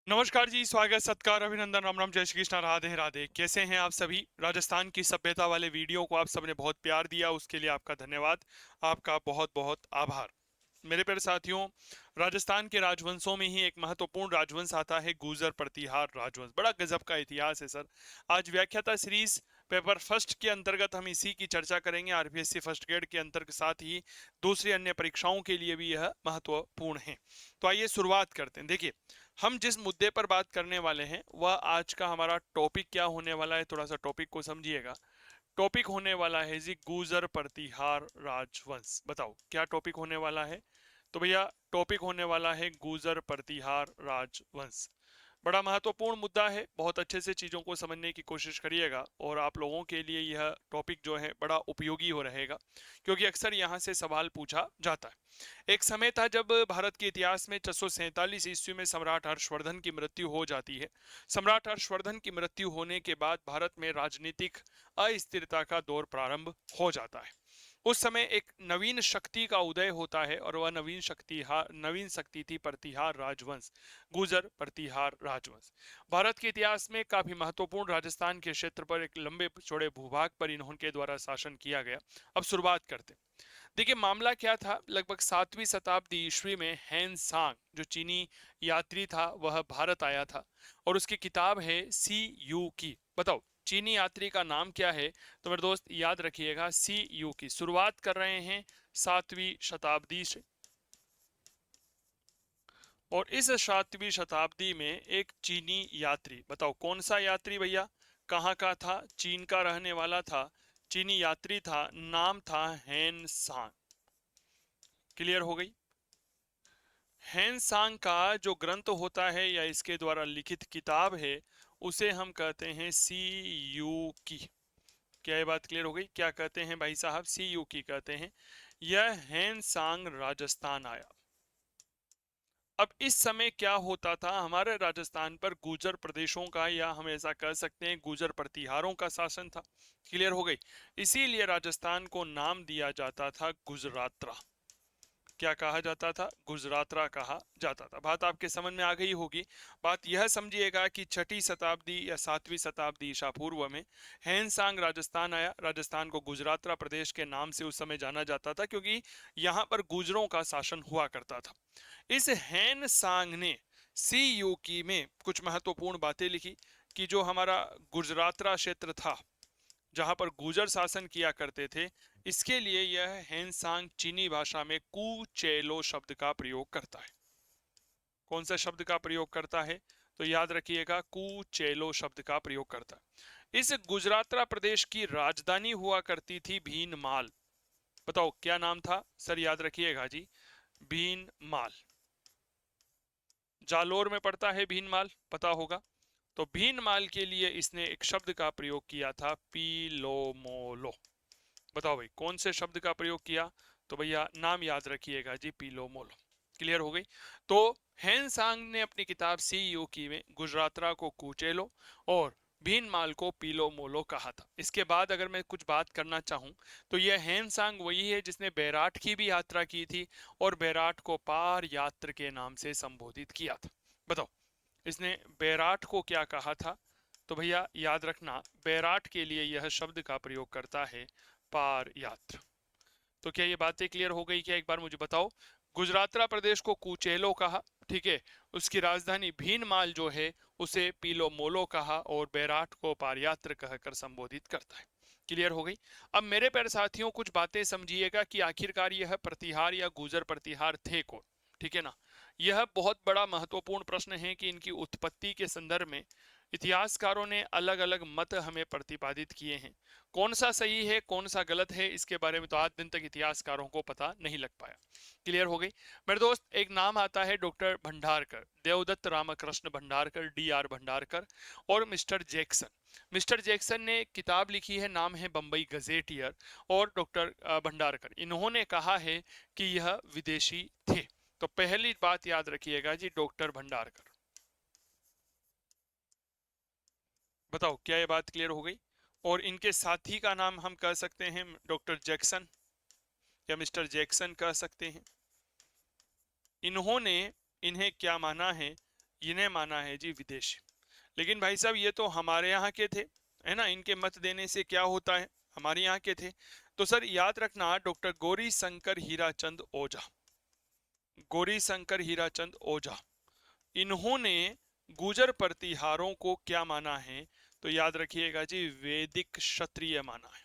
नमस्कार जी, स्वागत सत्कार अभिनंदन राम राम जय श्री कृष्णा राधे राधे। कैसे हैं आप सभी? राजस्थान की सभ्यता वाले वीडियो को आप सबने बहुत प्यार दिया, उसके लिए आपका धन्यवाद। आपका बहुत बहुत आभार। मेरे प्यारे साथियों, राजस्थान के राजवंशों में ही एक महत्वपूर्ण राजवंश आता है गुर्जर प्रतिहार राजवंश। बड़ा गजब का इतिहास है सर। आज व्याख्याता सीरीज पेपर फर्स्ट के अंतर्गत हम इसी की चर्चा करेंगे। आरपीएससी फर्स्ट ग्रेड के अंतर्गत साथ ही दूसरी अन्य परीक्षाओं के लिए भी यह महत्वपूर्ण है। तो आइए शुरुआत करते हैं। देखिए, हम जिस मुद्दे पर बात करने वाले हैं वह आज का हमारा टॉपिक क्या होने वाला है, थोड़ा सा टॉपिक को समझिएगा। टॉपिक होने वाला है जी गुर्जर प्रतिहार राजवंश। बताओ क्या टॉपिक होने वाला है? तो भैया टॉपिक होने वाला है गुर्जर प्रतिहार राजवंश। बड़ा महत्वपूर्ण मुद्दा है, बहुत अच्छे से चीज़ों को समझने की कोशिश करिएगा और आप लोगों के लिए यह टॉपिक जो है बड़ा उपयोगी हो रहेगा, क्योंकि अक्सर यहाँ से सवाल पूछा जाता है। एक समय था जब भारत के इतिहास में 647 ईस्वी में सम्राट हर्षवर्धन की मृत्यु हो जाती है। सम्राट हर्षवर्धन की मृत्यु होने के बाद भारत में राजनीतिक अस्थिरता का दौर प्रारंभ हो जाता है। उस समय एक नवीन शक्ति का उदय होता है और वह नवीन शक्ति थी प्रतिहार राजवंश, गुर्जर प्रतिहार राजवंश। भारत के इतिहास में काफी महत्वपूर्ण राजस्थान के क्षेत्र पर एक लंबे चौड़े भूभाग पर इन्होंने द्वारा शासन किया गया। अब शुरुआत करते। देखिए मामला क्या था, लगभग 7वीं शताब्दी ईस्वी में हैन सांग जो चीनी यात्री था वह भारत आया था और उसकी किताब है सी यू की। बताओ चीनी यात्री का नाम क्या है? तो मेरे दोस्त याद रखिएगा, सी यू की। शुरुआत कर रहे हैं 7वीं शताब्दी से और इस 7वीं शताब्दी में एक चीनी यात्री, बताओ कौन सा यात्री भैया, कहाँ का था, चीन का रहने वाला था, चीनी यात्री था, नाम था हैन सांग। क्लियर हो गई? हैन सांग का जो ग्रंथ होता है या इसके द्वारा लिखित किताब है उसे हम कहते हैं सी यू की। क्या ये बात क्लियर हो गई? क्या कहते हैं भाई साहब? सी यू की कहते हैं। यह हैन सांग राजस्थान आया। अब इस समय क्या होता था, हमारे राजस्थान पर गुर्जर प्रदेशों का या हम ऐसा कह सकते हैं गुर्जर प्रतिहारों का शासन था। क्लियर हो गई? इसीलिए राजस्थान को नाम दिया जाता था गुजरात्रा। क्या कहा जाता था? गुजरातरा कहा जाता था। बात आपके समझ में आ गई होगी। बात यह समझिएगा कि 6ठी शताब्दी या 7वीं शताब्दी ईसा पूर्व में हैनसांग राजस्थान आया। राजस्थान को गुजरातरा प्रदेश के नाम से उस समय जाना जाता था क्योंकि यहाँ पर गुजरों का शासन हुआ करता था। इस हैनसांग ने सी यू की में कुछ महत्वपूर्ण बातें लिखी कि जो हमारा गुजरातरा क्षेत्र था जहां पर गुर्जर शासन किया करते थे, इसके लिए यह हैनसांग चीनी भाषा में कुचेलो शब्द का प्रयोग करता है। कौन सा शब्द का प्रयोग करता है? तो याद रखिएगा, कुचेलो शब्द का प्रयोग करता है। इस गुजरातरा प्रदेश की राजधानी हुआ करती थी भीनमाल। बताओ क्या नाम था सर? याद रखिएगा जी, भीनमाल। जालोर में पड़ता है भीनमाल, पता होगा। तो भीनमाल के लिए इसने एक शब्द का प्रयोग किया था, पीलोमोलो। बताओ भाई कौन से शब्द का प्रयोग किया? तो भैया नाम याद रखिएगा जी, पीलोमोलो। क्लियर हो गई? तो हैनसांग ने अपनी किताब सी यू की में गुजरातरा को कुचेलो और भीनमाल को पीलोमोलो कहा था। इसके बाद अगर मैं कुछ बात करना चाहूं तो यह हैनसांग वही है जिसने बैराट की भी यात्रा की थी और बैराट को पार यात्र के नाम से संबोधित किया था। बताओ इसने बैराट को क्या कहा था? तो भैया याद रखना, बैराट के लिए यह शब्द का प्रयोग करता है पार यात्र। तो क्या ये बातें क्लियर हो गई? क्या एक बार मुझे बताओ। गुजरातरा प्रदेश को कुचेलो कहा, ठीक है। उसकी राजधानी भीनमाल जो है उसे पीलोमोलो कहा और बैराट को पारयात्र कहकर संबोधित करता है। क्लियर हो गई? अब मेरे प्यारे साथियों कुछ बातें समझिएगा कि आखिरकार यह प्रतिहार या गुर्जर प्रतिहार थे कौन। ठीक है ना? यह बहुत बड़ा महत्वपूर्ण प्रश्न है कि इनकी उत्पत्ति के संदर्भ में इतिहासकारों ने अलग अलग मत हमें प्रतिपादित किए हैं। कौन सा सही है कौन सा गलत है इसके बारे में तो आज दिन तक इतिहासकारों को पता नहीं लग पाया। क्लियर हो गई? मेरे दोस्त एक नाम आता है doctor Bhandarkar, Devadatta Ramakrishna Bhandarkar, D R Bhandarkar, और मिस्टर जैक्सन। मिस्टर जैक्सन ने किताब लिखी है, नाम है बंबई गजेटियर। और डॉक्टर भंडारकर इन्होंने कहा है कि यह विदेशी थे। तो पहली बात याद रखिएगा जी, डॉक्टर भंडारकर। बताओ क्या ये बात क्लियर हो गई? और इनके साथी का नाम हम कह सकते हैं डॉक्टर जैक्सन या मिस्टर जैक्सन कह सकते हैं। इन्होंने इन्हें क्या माना है? इन्हें माना है जी विदेशी। लेकिन भाई साहब ये तो हमारे यहाँ के थे, है ना, इनके मत देने से क्या होता है, हमारे यहाँ के थे। तो सर याद रखना, डॉक्टर गौरी शंकर हीराचंद ओझा, गौरी शंकर हीराचंद ओझा, इन्होंने गुर्जर प्रतिहारों को क्या माना है, तो याद रखिएगा जी वैदिक क्षत्रिय माना है।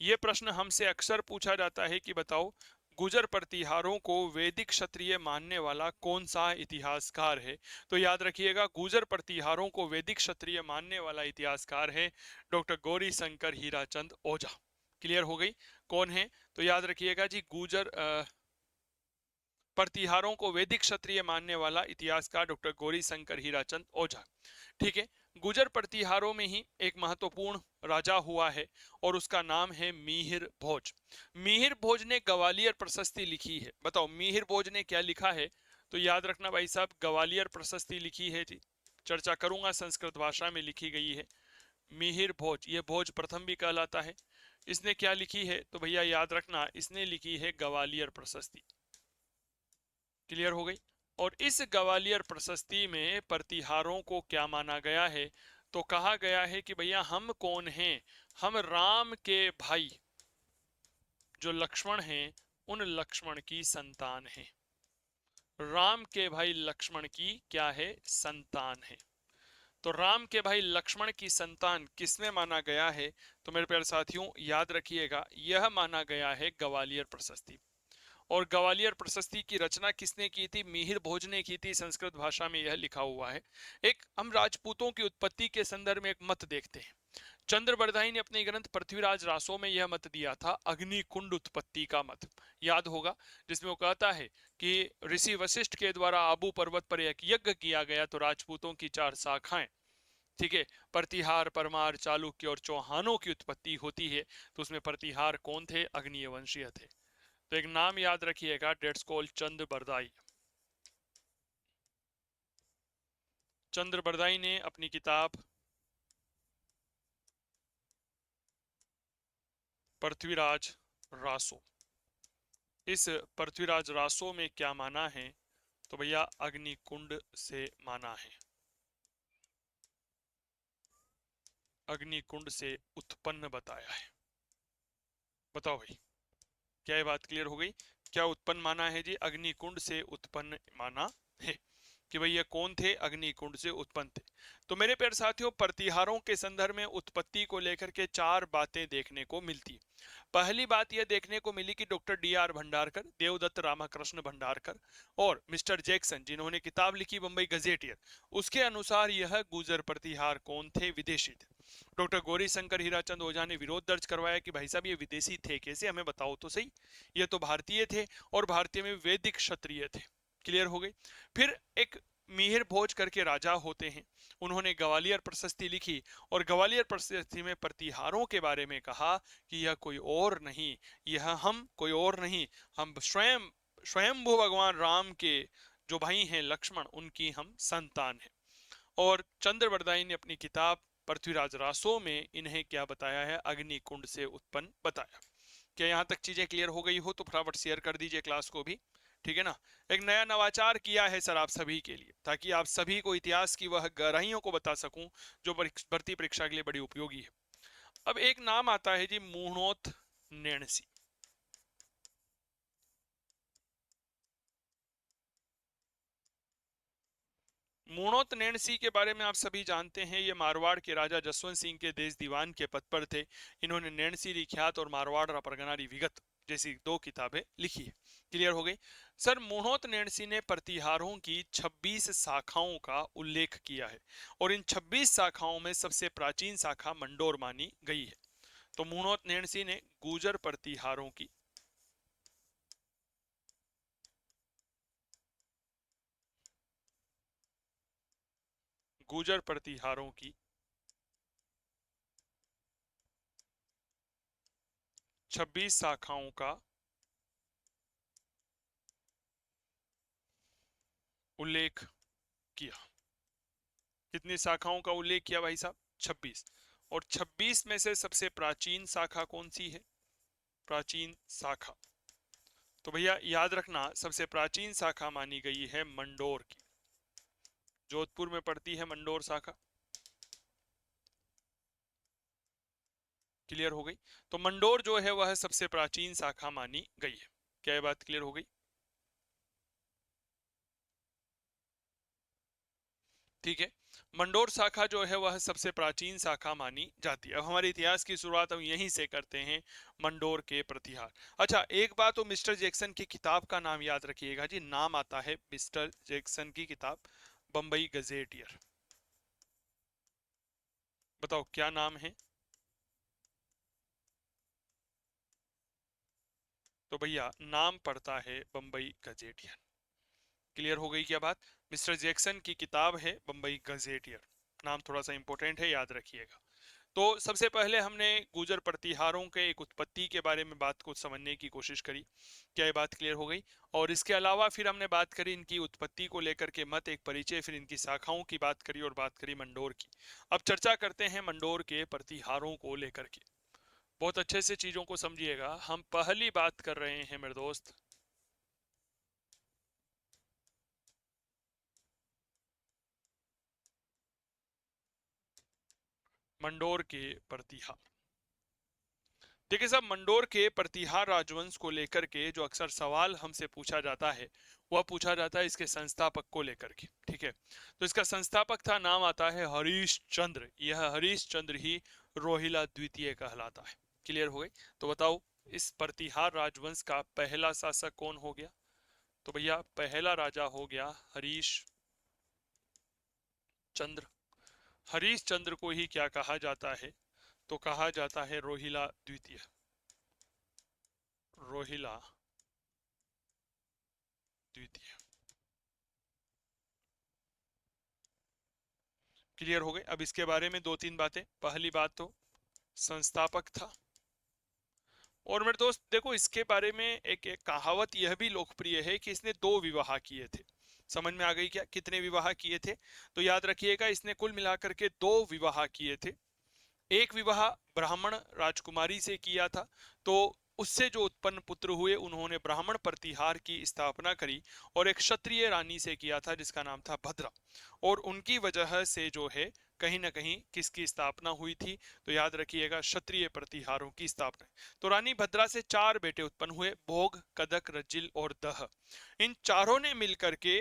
यह प्रश्न हमसे अक्सर पूछा जाता है कि बताओ गुर्जर प्रतिहारों को वैदिक क्षत्रिय मानने वाला कौन सा इतिहासकार है। तो याद रखिएगा गुर्जर प्रतिहारों को वैदिक क्षत्रिय मानने वाला इतिहासकार है डॉक्टर गौरी शंकर हीराचंद ओझा। क्लियर हो गई कौन है, तो याद रखिएगा जी गुर्जर प्रतिहारों को वैदिक क्षत्रिय मानने वाला इतिहासकार डॉक्टर गौरी शंकर हीराचंद ओझा। ठीक है, गुर्जर प्रतिहारों में ही एक महत्वपूर्ण राजा हुआ है और उसका नाम है मिहिर भोज। मिहिर भोज ने ग्वालियर प्रशस्ति लिखी है। बताओ मिहिर भोज ने क्या लिखा है, तो याद रखना भाई साहब ग्वालियर प्रशस्ति लिखी है जी, चर्चा करूंगा, संस्कृत भाषा में लिखी गई है। मिहिर भोज, ये भोज प्रथम भी कहलाता है। इसने क्या लिखी है, तो भैया याद रखना इसने लिखी है ग्वालियर प्रशस्ति। क्लियर हो गई। और इस ग्वालियर प्रशस्ति में प्रतिहारों को क्या माना गया है, तो कहा गया है कि भैया हम कौन हैं, हम राम के भाई जो लक्ष्मण हैं उन लक्ष्मण की संतान हैं। राम के भाई लक्ष्मण की क्या है, संतान है। तो राम के भाई लक्ष्मण की संतान किसमें माना गया है, तो मेरे प्यारे साथियों याद रखिएगा यह माना गया है ग्वालियर प्रशस्ति। और ग्वालियर प्रशस्ति की रचना किसने की थी, मिहिर भोज ने की थी। संस्कृत भाषा में यह लिखा हुआ है। एक हम राजपूतों की उत्पत्ति के संदर्भ में एक मत देखते हैं। चंद्रबरदाई ने अपने ग्रंथ पृथ्वीराज रासो में यह मत दिया था, अग्निकुंड उत्पत्ति का मत, याद होगा, जिसमें वो कहता है कि ऋषि वशिष्ठ के द्वारा आबू पर्वत पर एक यज्ञ किया गया तो राजपूतों की 4 शाखाएं, ठीक है, प्रतिहार, परमार, चालुक्य और चौहानों की उत्पत्ति होती है। तो उसमें प्रतिहार कौन थे, अग्निय वंशीय थे। तो एक नाम याद रखिएगा, डेट्स कॉल्ड चंद्रबरदाई। चंद्रबरदाई ने अपनी किताब पृथ्वीराज रासो, इस पृथ्वीराज रासो में क्या माना है, तो भैया अग्निकुंड से माना है, अग्निकुंड से उत्पन्न बताया है। बताओ भाई, क्या ये बात क्लियर हो गई, क्या उत्पन्न माना है जी, अग्निकुंड से उत्पन्न माना है कि भाई ये कौन थे, अग्निकुंड से उत्पन्न थे। तो मेरे प्यारे साथियों प्रतिहारों के संदर्भ में उत्पत्ति को लेकर के 4 बातें देखने को मिलती है। पहली बात यह देखने को मिली कि डॉक्टर D.R. भंडारकर, देवदत्त रामकृष्ण भंडारकर और मिस्टर जैक्सन जिन्होंने किताब लिखी बंबई गजेटियर, उसके अनुसार यह गुर्जर प्रतिहार कौन थे, विदेशी थे। डॉक्टर गौरी शंकर हीराचंद ओझा ने विरोध दर्ज करवाया कि भाई साहब ये विदेशी थे कैसे, हमें बताओ तो सही, ये तो भारतीय थे और भारतीय में वैदिक क्षत्रिय थे। क्लियर हो गई। फिर एक मिहिर भोज करके राजा होते हैं, उन्होंने ग्वालियर प्रशस्ति लिखी और ग्वालियर प्रशस्ति में प्रतिहारों के बारे में कहा कि यह कोई और नहीं, यह हम कोई और नहीं, हम स्वयं स्वयंभू भगवान राम के जो भाई हैं लक्ष्मण, उनकी हम संतान हैं। और चंद्रबरदाई ने अपनी किताब पृथ्वीराज रासो में इन्हें क्या बताया है, अग्निकुंड से उत्पन्न बताया। क्या यहाँ तक चीजें क्लियर हो गई हो, तो फटाफट शेयर कर दीजिए क्लास को भी, ठीक है ना। एक नया नवाचार किया है सर आप सभी के लिए, ताकि आप सभी को इतिहास की वह गहराइयों को बता सकूं जो भर्ती परीक्षा के लिए बड़ी उपयोगी है। अब एक नाम आता है जी मुणोत नैणसी। मुणोत नैणसी के बारे में आप सभी जानते हैं, ये मारवाड़ के राजा जसवंत सिंह के देश दीवान के पद पर थे। इन्होंने नैणसी लिख्यात और मारवाड़ परगनारी विगत जैसी 2 किताबें लिखी है। क्लियर हो गई। सर मुणोत नैणसी ने प्रतिहारों की 26 शाखाओं का उल्लेख किया है और इन 26 शाखाओं में सबसे प्राचीन शाखा मंडोर मानी गई है। तो मुणोत नैणसी ने गुर्जर प्रतिहारों की गुर्जर प्रतिहारों की 26 शाखाओं का उल्लेख किया। कितनी शाखाओं का उल्लेख किया भाई साहब, 26। और 26 में से सबसे प्राचीन शाखा कौन सी है, प्राचीन शाखा, तो भैया याद रखना सबसे प्राचीन शाखा मानी गई है मंडोर की। जोधपुर में पड़ती है मंडोर शाखा। क्लियर हो गई। तो मंडोर जो है वह सबसे प्राचीन शाखा मानी गई है। क्या ये बात क्लियर हो गई? ठीक है। मंडोर शाखा जो है वह सबसे प्राचीन शाखा मानी जाती है। अब हमारे इतिहास की शुरुआत हम यहीं से करते हैं, मंडोर के प्रतिहार। अच्छा, एक बात तो मिस्टर जैक्सन की किताब का नाम याद रखिएगा जी। नाम आता है मिस्टर जैक्सन की किताब, बंबई गजेटियर। बताओ क्या नाम है? तो भैया नाम पड़ता है बंबई गजेटियर। क्लियर हो गई क्या बात? मिस्टर जैक्सन की किताब है बंबई गजेटियर। नाम थोड़ा सा इंपॉर्टेंट है, याद रखिएगा। तो सबसे पहले हमने गुर्जर प्रतिहारों के एक उत्पत्ति के बारे में बात को समझने की कोशिश करी। क्या ये बात क्लियर हो गई? और इसके अलावा फिर हमने बात करी इनकी उत्पत्ति को लेकर के मत, एक परिचय, फिर इनकी शाखाओं की बात करी और बात करी मंडोर की। अब चर्चा करते हैं मंडोर के प्रतिहारों को लेकर के। बहुत अच्छे से चीजों को समझिएगा। हम पहली बात कर रहे हैं मेरे दोस्त, मंडोर के प्रतिहार। देखिए साहब, मंडोर के प्रतिहार राजवंश को लेकर के जो अक्सर सवाल हमसे पूछा जाता है, वह पूछा जाता है इसके संस्थापक को लेकर के। ठीक है, तो इसका संस्थापक था, नाम आता है हरीश चंद्र। यह हरीश चंद्र ही रोहिला द्वितीय कहलाता है। क्लियर हो गई? तो बताओ इस प्रतिहार राजवंश का पहला शासक कौन हो गया? तो भैया पहला राजा हो गया हरीश चंद्र। हरीश चंद्र को ही क्या कहा जाता है? तो कहा जाता है रोहिला द्वितीय। रोहिला द्वितीय। क्लियर हो गए? अब इसके बारे में दो तीन बातें। पहली बात तो संस्थापक था। और मेरे दोस्त देखो, इसके बारे में एक कहावत यह भी लोकप्रिय है कि इसने दो विवाह किए थे। समझ में आ गई क्या? कितने विवाह किए थे? तो याद रखिएगा, इसने कुल मिलाकर के दो विवाह किए थे। एक विवाह ब्राह्मण राजकुमारी से किया था, तो उससे जो उत्पन्न पुत्र हुए उन्होंने ब्राह्मण प्रतिहार की स्थापना करी, और एक क्षत्रिय रानी से किया था जिसका नाम था भद्रा। और उनकी वजह से जो है कहीं ना कहीं किसकी स्थापना हुई थी? तो याद रखिएगा, क्षत्रिय प्रतिहारों की स्थापना। तो रानी भद्रा से चार बेटे उत्पन्न हुए, भोग, कदक, रज्जिल और दह। इन चारों ने मिलकर के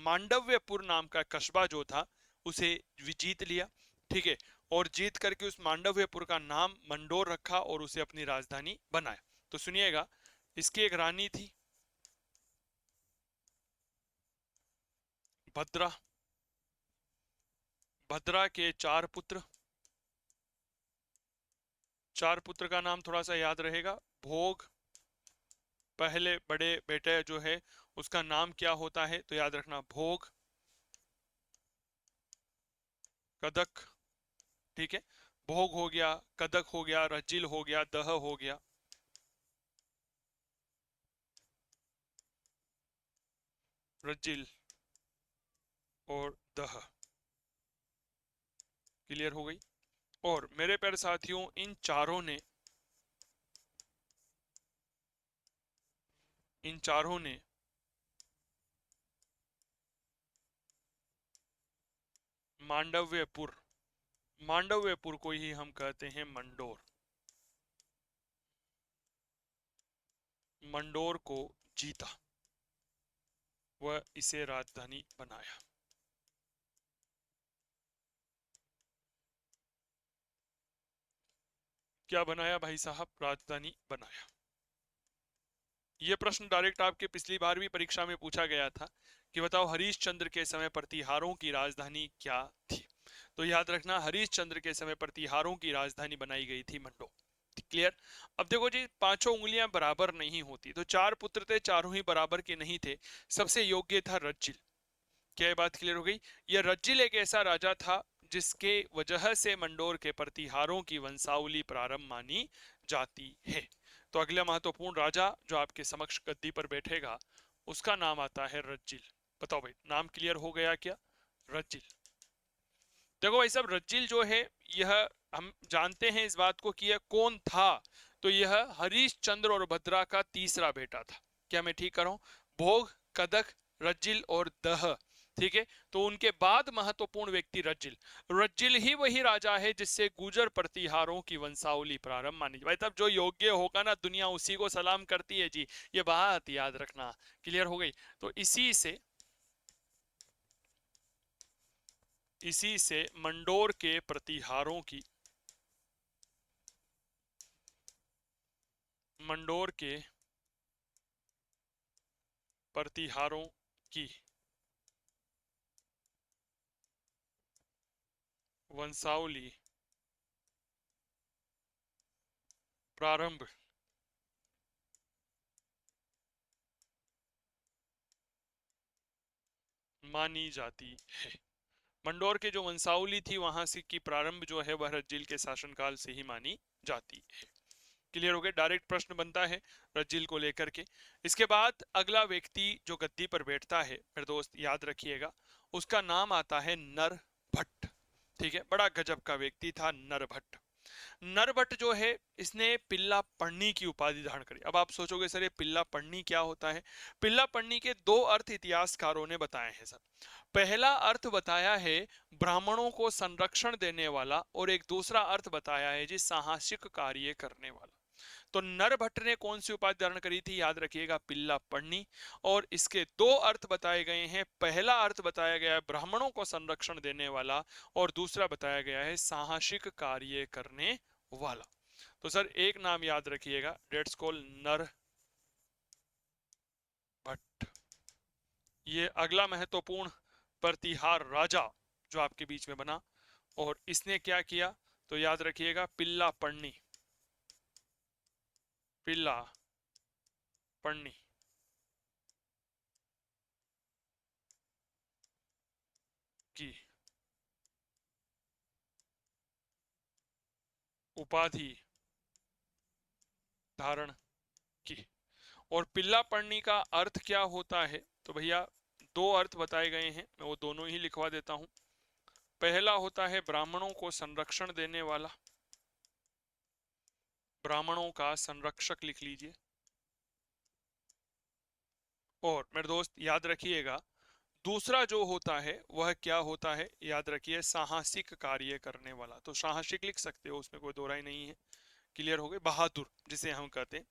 मांडव्यपुर नाम का कस्बा जो था उसे जीत लिया। ठीक है, और जीत करके उस मांडव्यपुर का नाम मंडोर रखा और उसे अपनी राजधानी बनाया। तो सुनिएगा, इसकी एक रानी थी भद्रा। भद्रा के चार पुत्र। चार पुत्र का नाम थोड़ा सा याद रहेगा। भोग, पहले बड़े बेटे जो है उसका नाम क्या होता है? तो याद रखना, भोग, कदक। ठीक है, भोग हो गया, कदक हो गया, रज्जिल हो गया, दह हो गया। रज्जिल और दह। क्लियर हो गई? और मेरे प्यारे साथियों, इन चारों ने मांडव्यपुर, मांडव्यपुर को ही हम कहते हैं मंडोर, मंडोर को जीता, वह इसे राजधानी बनाया। क्या बनाया भाई साहब? राजधानी बनाया। यह प्रश्न डायरेक्ट आपके पिछली बार भी परीक्षा में पूछा गया था कि बताओ हरीश चंद्र के समय प्रतिहारों की राजधानी क्या थी? तो याद रखना, हरीश चंद्र के समय प्रतिहारों की राजधानी बनाई गई थी मंडो। क्लियर? अब देखो जी, पांचों उंगलियां बराबर नहीं होती, तो चार पुत्र थे, चारों ही बराबर के नहीं थे। सबसे योग्य था रज्जिल। क्या ये बात क्लियर हो गई? यह रज्जिल एक ऐसा राजा था जिसके वजह से मंडोर के प्रतिहारों की वंशावली प्रारंभ मानी जाती है। तो अगला महत्वपूर्ण राजा जो आपके समक्ष गद्दी पर बैठेगा उसका नाम आता है रज्जिल। बताओ भाई, नाम क्लियर हो गया क्या? रज्जिल। देखो भाई साहब, रज्जिल जो है, यह हम जानते हैं इस बात को कि यह कौन था। तो यह हरीश चंद्र और भद्रा का तीसरा बेटा था। क्या मैं ठीक कर रहा हूं? भोग, कदक, रज्जिल और दह, ठीक है। तो उनके बाद महत्वपूर्ण व्यक्ति रज्जिल। रज्जिल ही वही राजा है जिससे गुजर प्रतिहारों की वंशावली प्रारंभ मानी भाई। तब जो योग्य होगा ना, दुनिया उसी को सलाम करती है जी, ये बात याद रखना। क्लियर हो गई। तो इसी से मंडोर के प्रतिहारों की, मंडोर के प्रतिहारों की वंशावली प्रारंभ मानी जाती है। मंडोर के जो वंशावली थी वहां से की प्रारंभ जो है वह रज्जिल के शासनकाल से ही मानी जाती है। क्लियर हो गया। डायरेक्ट प्रश्न बनता है रज्जिल को लेकर के। इसके बाद अगला व्यक्ति जो गद्दी पर बैठता है मेरे दोस्त याद रखिएगा, उसका नाम आता है नरभट्ट। ठीक है, बड़ा गजब का व्यक्ति था नरभट्ट। नरभट्ट जो है इसने पिल्ला पन्नी की उपाधि धारण करी। अब आप सोचोगे सर ये पिल्ला पन्नी क्या होता है। पिल्ला पन्नी के दो अर्थ इतिहासकारों ने बताए हैं सर। पहला अर्थ बताया है ब्राह्मणों को संरक्षण देने वाला, और एक दूसरा अर्थ बताया है जी साहसिक कार्य करने वाला। तो नरभट्ट ने कौन सी उपाधि धारण करी थी, याद रखिएगा पिल्ला पन्नी। और इसके दो अर्थ बताए गए हैं। पहला अर्थ बताया गया है ब्राह्मणों को संरक्षण देने वाला, और दूसरा बताया गया है साहसिक कार्य करने वाला। तो सर एक नाम याद रखिएगा, लेट्स कॉल नरभट्ट। ये अगला महत्वपूर्ण प्रतिहार राजा जो आपके बीच में बना, और इसने क्या किया तो याद रखिएगा पिल्ला पन्नी, पिल्ला पन्नी की उपाधि धारण की। और पिल्ला पढ़नी का अर्थ क्या होता है, तो भैया दो अर्थ बताए गए हैं, मैं वो दोनों ही लिखवा देता हूं। पहला होता है ब्राह्मणों को संरक्षण देने वाला, ब्राह्मणों का संरक्षक लिख लीजिए। और मेरे दोस्त याद रखिएगा दूसरा जो होता है वह क्या होता है, याद रखिए साहसिक कार्य करने वाला। तो साहसिक लिख सकते हो, उसमें कोई दो राय नहीं है। क्लियर हो गए, बहादुर जिसे हम कहते हैं।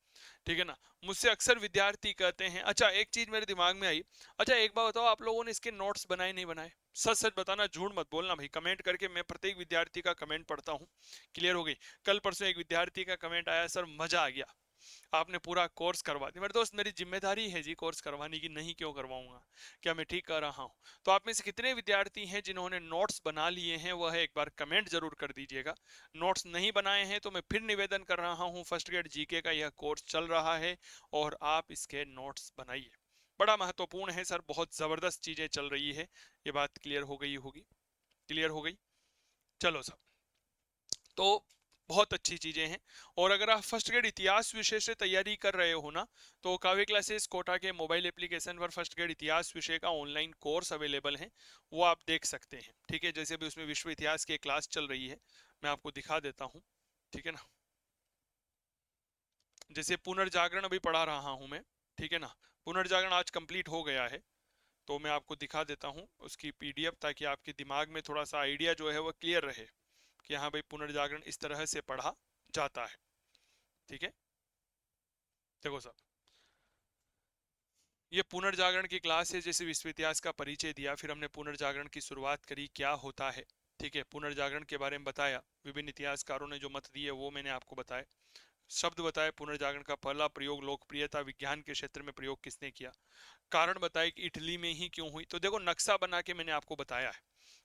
ठीक है ना। मुझसे अक्सर विद्यार्थी कहते हैं, अच्छा एक चीज मेरे दिमाग में आई, अच्छा एक बार बताओ आप लोगों ने इसके नोट्स बनाए नहीं बनाए। सच सच बताना, झूठ मत बोलना भाई। कमेंट करके, मैं प्रत्येक विद्यार्थी का कमेंट पढ़ता हूँ। क्लियर हो गई। कल परसों एक विद्यार्थी का कमेंट आया, सर मजा आ गया, आपने पूरा कोर्स करवा दिया। मेरे दोस्त मेरी जिम्मेदारी है जी कोर्स करवाने की, नहीं क्यों करवाऊंगा, क्या मैं ठीक कर रहा हूँ। तो आप में से कितने विद्यार्थी हैं जिन्होंने नोट्स बना लिए हैं, वह एक बार कमेंट जरूर कर दीजिएगा। नोट्स नहीं बनाए हैं तो मैं फिर निवेदन कर रहा हूँ, फर्स्ट ग्रेड जीके का यह कोर्स चल रहा है और आप इसके नोट्स बनाइए। बड़ा महत्वपूर्ण है सर, बहुत जबरदस्त चीजें चल रही है। ये बात क्लियर हो गई होगी, क्लियर हो गई। चलो सर, तो बहुत अच्छी चीजें हैं। और अगर आप फर्स्ट ग्रेड इतिहास विषय से तैयारी कर रहे हो ना, तो काव्य क्लासेस कोटा के मोबाइल एप्लीकेशन पर फर्स्ट ग्रेड इतिहास विषय का ऑनलाइन कोर्स अवेलेबल है, वो आप देख सकते हैं। ठीक है, जैसे भी उसमें विश्व इतिहास की क्लास चल रही है, मैं आपको दिखा देता हूँ। ठीक है ना। जैसे पुनर्जागरण अभी पढ़ा रहा हूँ मैं, ठीक है ना। पुनर्जागरण आज कंप्लीट हो गया है, तो मैं आपको दिखा देता हूँ उसकी पीडीएफ, ताकि आपके दिमाग में थोड़ा सा आइडिया जो है वो क्लियर रहे कि हाँ भाई पुनर्जागरण इस तरह से पढ़ा जाता है। ठीक है, देखो साहब, ये पुनर्जागरण की क्लास है। जैसे विश्व इतिहास का परिचय दिया, फिर हमने पुनर्जागरण की शुरुआत करी, क्या होता है। ठीक है, पुनर्जागरण के बारे में बताया, विभिन्न इतिहासकारों ने जो मत दिए वो मैंने आपको बताया। शब्द बताए, पुनर्जागरण का पहला प्रयोग लोकप्रियता विज्ञान के क्षेत्र में प्रयोग किसने किया। कारण बताए कि इटली में ही क्यों हुई। तो देखो नक्शा बना के मैंने आपको बताया है।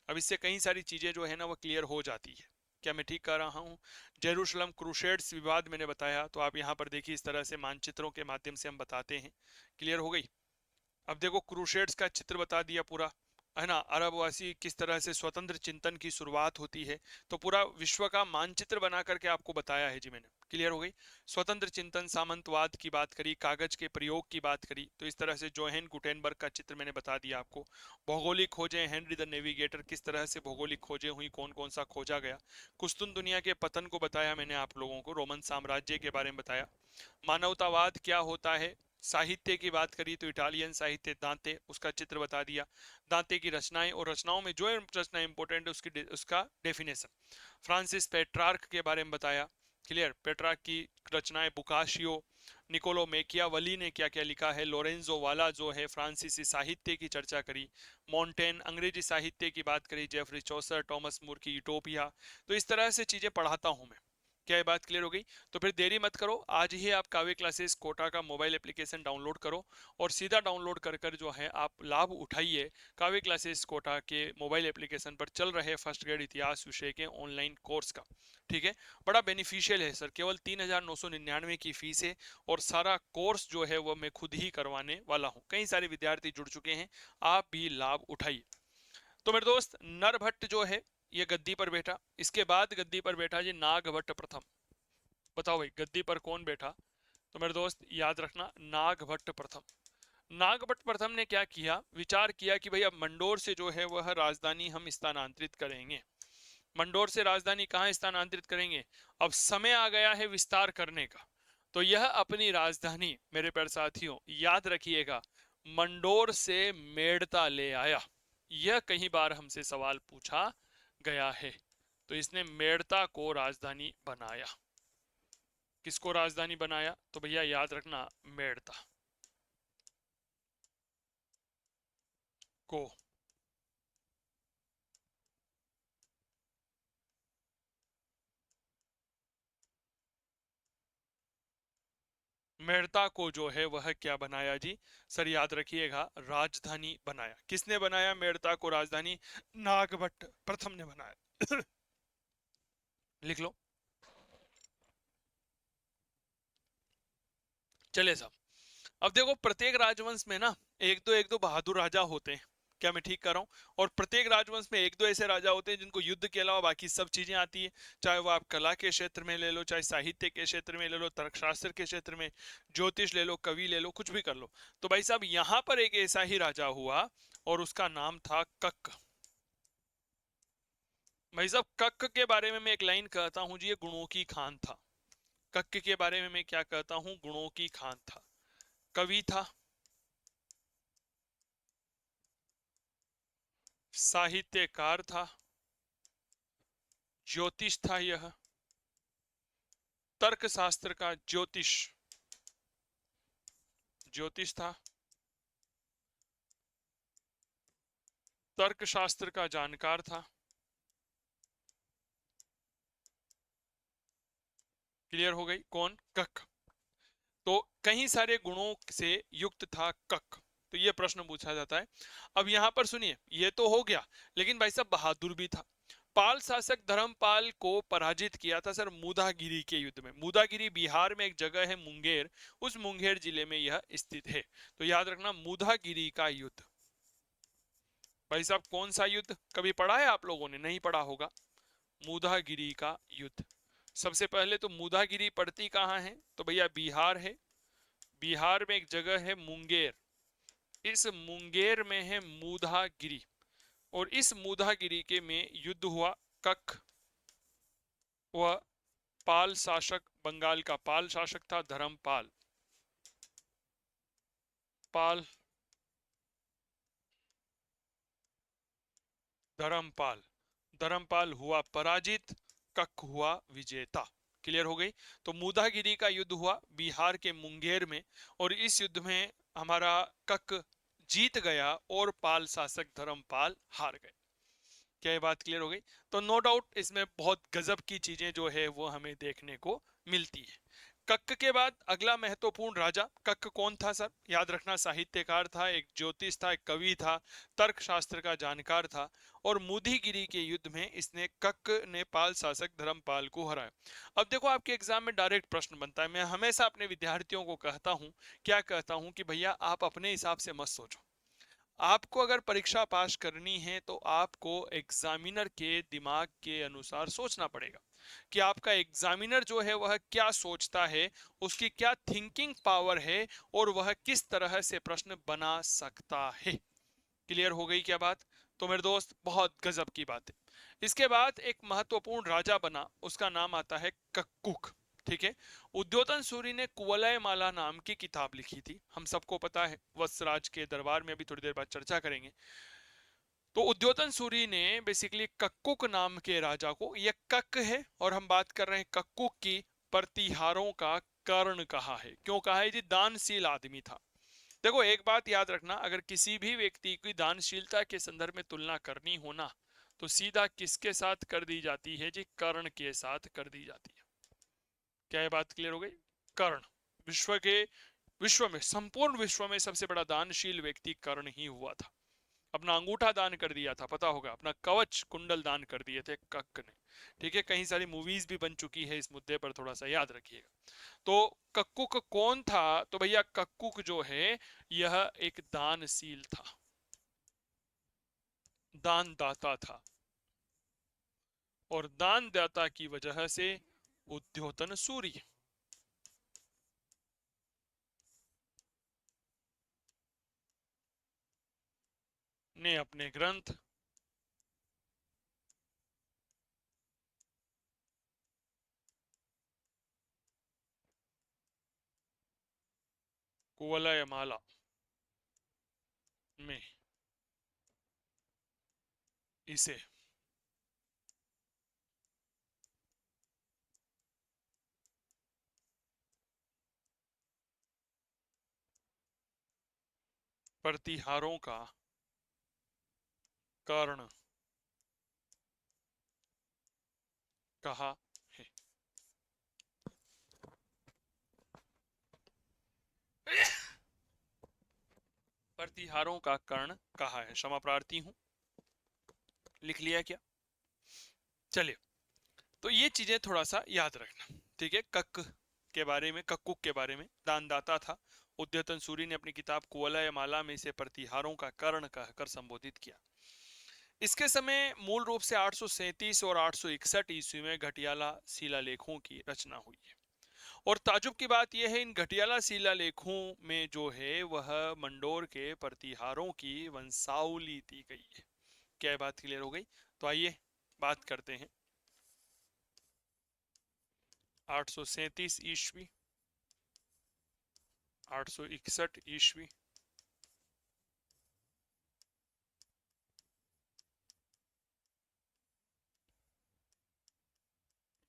अब इससे कई सारी चीजें जो है ना वो क्लियर हो जाती है। क्या मैं ठीक कर रहा हूँ। जेरूशलम क्रूसेड्स विवाद मैंने बताया, तो आप यहाँ पर देखिए इस तरह से मानचित्रों के माध्यम से हम बताते हैं। क्लियर हो गई। अब देखो क्रूसेड्स का चित्र बता दिया पूरा, है ना। अरबवासी किस तरह से स्वतंत्र चिंतन की शुरुआत होती है, तो पूरा विश्व का मानचित्र बना करके आपको बताया है जी मैंने। क्लियर हो गई। स्वतंत्र चिंतन, सामंतवाद की बात करी, कागज के प्रयोग की बात करी, तो इस तरह से जोहेन गुटेनबर्ग का चित्र मैंने बता दिया आपको। भौगोलिक खोजें, हेनरी द नेविगेटर, किस तरह से भौगोलिक खोजें हुई, कौन कौन सा खोजा गया। कुस्तुन दुनिया के पतन को बताया मैंने आप लोगों को, रोमन साम्राज्य के बारे में बताया। मानवतावाद क्या होता है, साहित्य की बात करी तो इटालियन साहित्य दांते, उसका चित्र बता दिया, दांते की रचनाएं और रचनाओं में जो रचना इंपॉर्टेंट है उसका डेफिनेशन। फ्रांसिस पेट्रार्क के बारे में बताया, क्लियर, पेट्रार्क की रचनाएं, बुकाशियो, निकोलो मेकियावली ने क्या क्या लिखा है, लोरेंजो वाला जो है फ्रांसीसी साहित्य की चर्चा करी, मॉन्टेन अंग्रेजी साहित्य की बात करी, जेफरी चौसर, टॉमस मूर की यूटोपिया। तो इस तरह से चीजें पढ़ाता हूं मैं। क्या ये बात क्लियर हो गई? तो फिर देरी मत करो, आज ही आप काव्य क्लासेस कोटा का मोबाइल एप्लीकेशन डाउनलोड करो और सीधा डाउनलोड कर कर जो है आप लाभ उठाइए काव्य क्लासेस कोटा के मोबाइल एप्लीकेशन पर चल रहे फर्स्ट ग्रेड इतिहास विषय के ऑनलाइन कोर्स का। ठीक है, बड़ा बेनिफिशियल है सर, केवल 3,999 की फीस है और सारा कोर्स जो है वो मैं खुद ही करवाने वाला हूँ। कई सारे विद्यार्थी जुड़ चुके हैं, आप भी लाभ उठाइए। तो मेरे दोस्त, नरभट्ट जो है ये गद्दी पर बैठा, इसके बाद गद्दी पर बैठा जी नागभट्ट प्रथम। बताओ भाई गद्दी पर कौन बैठा? तो मेरे दोस्त याद रखना, नागभट्ट प्रथम। नागभट्ट प्रथम ने क्या किया, विचार किया कि भाई अब मंडोर से जो है वह राजधानी हम स्थानांतरित करेंगे। मंडोर से राजधानी कहाँ स्थानांतरित करेंगे? अब समय आ गया है विस्तार करने का। तो यह अपनी राजधानी, मेरे प्यारे साथियों याद रखिएगा, मंडोर से मेड़ता ले आया। यह कई बार हमसे सवाल पूछा गया है। तो इसने मेड़ता को राजधानी बनाया। किसको राजधानी बनाया? तो भैया याद रखना, मेड़ता को। मेड़ता को जो है वह क्या बनाया जी? सर याद रखिएगा, राजधानी बनाया। किसने बनाया मेड़ता को राजधानी? नागभट्ट प्रथम ने बनाया। लिख लो। चले साहब, अब देखो प्रत्येक राजवंश में ना एक दो बहादुर राजा होते हैं। क्या मैं ठीक कर रहा हूँ? और प्रत्येक राजवंश में एक दो ऐसे राजा होते हैं जिनको युद्ध के अलावा बाकी सब चीजें आती है। चाहे वो आप कला के क्षेत्र में ले लो, चाहे साहित्य के क्षेत्र में ले लो, तर्कशास्त्र के क्षेत्र में, ज्योतिष ले लो, कवि ले लो, कुछ भी कर लो। तो भाई साहब यहाँ पर एक ऐसा ही राजा हुआ और उसका नाम था कक। भाई साहब कक के बारे में मैं एक लाइन कहता हूँ जी, ये गुणों की खान था। कक के बारे में मैं क्या कहता हूँ? गुणों की खान था। कवि था, साहित्यकार था, ज्योतिष था, यह तर्क शास्त्र का ज्योतिष ज्योतिष था, तर्क शास्त्र का जानकार था। क्लियर हो गई? कौन? कक। तो कई सारे गुणों से युक्त था कक। तो ये प्रश्न पूछा जाता है। अब यहां पर सुनिए, ये तो हो गया, लेकिन भाई साहब बहादुर भी था। पाल शासक धर्मपाल को पराजित किया था सर मुदागिरी के युद्ध में। मुदागिरी बिहार में एक जगह है मुंगेर, उस मुंगेर जिले में यह स्थित है। तो याद रखना, मुदागिरी का युद्ध। भाई साहब कौन सा युद्ध? कभी पढ़ा है आप लोगों ने? नहीं पढ़ा होगा। मुदागिरी का युद्ध। सबसे पहले तो मुदागिरी पड़ती कहाँ है? तो भैया बिहार है। बिहार में एक जगह है मुंगेर, इस मुंगेर में है मुदागिरी। और इस मुदागिरी के में युद्ध हुआ। कक वह पाल शासक, बंगाल का पाल शासक था, धर्मपाल। पाल, धर्मपाल, धर्मपाल हुआ पराजित, कक हुआ विजेता। क्लियर हो गई? तो मुदागिरी का युद्ध हुआ बिहार के मुंगेर में, और इस युद्ध में हमारा कक जीत गया और पाल शासक धर्मपाल हार गए। क्या ये बात क्लियर हो गई? तो नो डाउट इसमें बहुत गजब की चीजें जो है वो हमें देखने को मिलती है। कक के बाद अगला महत्वपूर्ण राजा, कक कौन था सर? याद रखना, साहित्यकार था, एक ज्योतिष था, एक कवि था, तर्क शास्त्र का जानकार था, और मुदीगिरी के युद्ध में इसने, कक ने पाल शासक धर्मपाल को हराया। अब देखो आपके एग्जाम में डायरेक्ट प्रश्न बनता है। मैं हमेशा अपने विद्यार्थियों को कहता हूं, क्या कहता हूं, कि भैया आप अपने हिसाब से मत सोचो। आपको अगर परीक्षा पास करनी है तो आपको एग्जामिनर के दिमाग के अनुसार सोचना पड़ेगा कि आपका एग्जामिनर जो है वह क्या सोचता है, उसकी क्या थिंकिंग पावर है, और वह किस तरह से प्रश्न बना सकता है। क्लियर हो गई क्या बात? तो मेरे दोस्त बहुत गजब की बात है। इसके बाद एक महत्वपूर्ण राजा बना, उसका नाम आता है कक्कुक। ठीक है। उद्योतन सूरी ने कुवलय माला नाम की किताब लिखी थी, हम सबको पता है, वत्सराज के दरबार में अभी थोड़ी देर बाद चर्चा करेंगे। तो उद्योतन सूरी ने बेसिकली कक्कुक नाम के राजा को, यह कक है और हम बात कर रहे हैं कक्कुक की, प्रतिहारों का कर्ण कहा है। क्यों कहा है जी? दानशील आदमी था। देखो एक बात याद रखना, अगर किसी भी व्यक्ति की दानशीलता के संदर्भ में तुलना करनी हो ना, तो सीधा किसके साथ कर दी जाती है जी? कर्ण के साथ कर दी जाती है। क्या ये बात क्लियर हो गई? कर्ण विश्व में, संपूर्ण विश्व में सबसे बड़ा दानशील व्यक्ति कर्ण ही हुआ था। अपना अंगूठा दान कर दिया था, पता होगा, अपना कवच कुंडल दान कर दिए थे कक ने। ठीक है, कई सारी मूवीज भी बन चुकी है इस मुद्दे पर, थोड़ा सा याद रखिएगा। तो कक्कुक कौन था? तो भैया कक्कुक जो है यह एक दानशील था, दानदाता था, और दानदाता की वजह से उद्योतन सूर्य ने अपने ग्रंथ कुवलय माला में इसे प्रतिहारों का कारण कहा है। प्रतिहारों का कर्ण कहा है, क्षमा प्रार्थी हूं। लिख लिया क्या? चलिए, तो ये चीजें थोड़ा सा याद रखना। ठीक है, कक के बारे में, कक्कुक के बारे में, दानदाता था। उद्यतन सूरी ने अपनी किताब कुवलय माला में इसे प्रतिहारों का कर्ण कहकर संबोधित किया। इसके समय मूल रूप से 837 और 861 ईस्वी में घटियाला शिलालेखों की रचना हुई है। और ताजुब की बात यह है, इन घटियाला शिलालेखों में जो है वह मंडोर के प्रतिहारों की वंशावली दी गई है। क्या बात क्लियर हो गई? तो आइए बात करते हैं। 837 ईस्वी, 861 ईस्वी,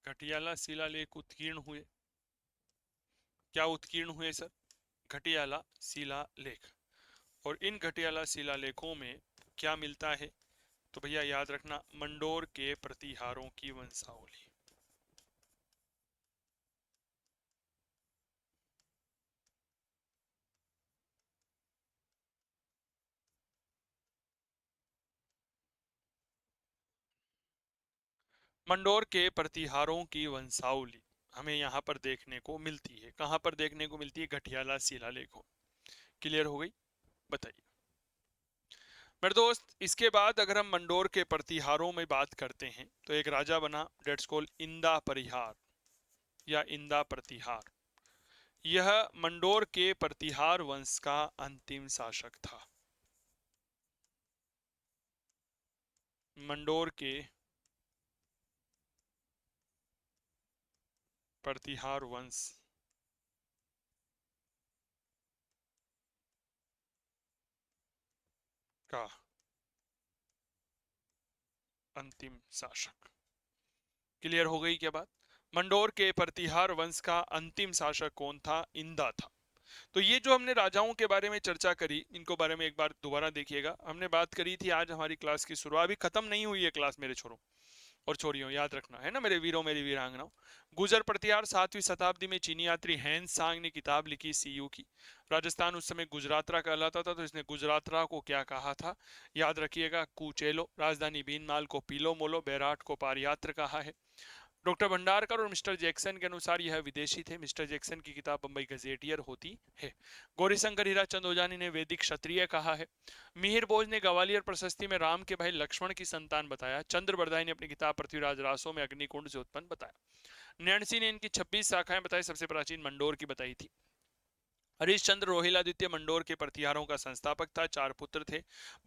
घटियाला शिलालेख उत्कीर्ण हुए। क्या उत्कीर्ण हुए सर? घटियाला शिलालेख। और इन घटियाला शिलालेखों में क्या मिलता है? तो भैया याद रखना, मंडोर के प्रतिहारों की वंशावली। मंडोर के प्रतिहारों की वंशावली हमें यहाँ पर देखने को मिलती है। कहाँ पर देखने को मिलती है? घटियाला शिलालेखों। क्लियर हो गई? बताइए मेरे दोस्त। इसके बाद अगर हम मंडोर के प्रतिहारों में बात करते हैं, तो एक राजा बना, डेट्स कॉल्ड इंदा परिहार या इंदा प्रतिहार। यह मंडोर के प्रतिहार वंश का अंतिम शासक था। मंडोर के प्रतिहार वंश का अंतिम शासक। क्लियर हो गई क्या बात? मंडोर के प्रतिहार वंश का अंतिम शासक कौन था? इंदा था। तो ये जो हमने राजाओं के बारे में चर्चा करी, इनको बारे में एक बार दोबारा देखिएगा। हमने बात करी थी, आज हमारी क्लास की शुरुआत, अभी खत्म नहीं हुई है क्लास मेरे छोरों और छोरियों, याद रखना है ना मेरे वीरों, मेरी वीरांगनाओं। गुजर प्रतिहार 7वीं शताब्दी में चीनी यात्री हैंस सांग ने किताब लिखी सीयू की। राजस्थान उस समय गुजरातरा कहलाता था, तो इसने गुजरातरा को क्या कहा था? याद रखिएगा, कुचेलो। राजधानी भीनमाल को पीलो मोलो, बैराट को पारयात्र कहा है। डॉक्टर भंडारकर और मिस्टर जैक्सन के अनुसार यह विदेशी थे। मिस्टर जैक्सन की किताब बंबई गजेटियर होती है। गौरीशंकर हीराचंद ओजानी ने वैदिक क्षत्रिय कहा है। मिहिर बोज ने ग्वालियर प्रशस्ति में राम के भाई लक्ष्मण की संतान बताया। चंद्र बरदाई ने अपनी किताब पृथ्वीराज रासो में अग्निकुंड से उत्पन्न बताया। नैन्सी ने इनकी 26 शाखाएं बताई, सबसे प्राचीन मंडोर की बताई थी। हरिश्चंद्र रोहिलादित्य मंडोर के प्रतिहारों का संस्थापक था। 4 पुत्र थे,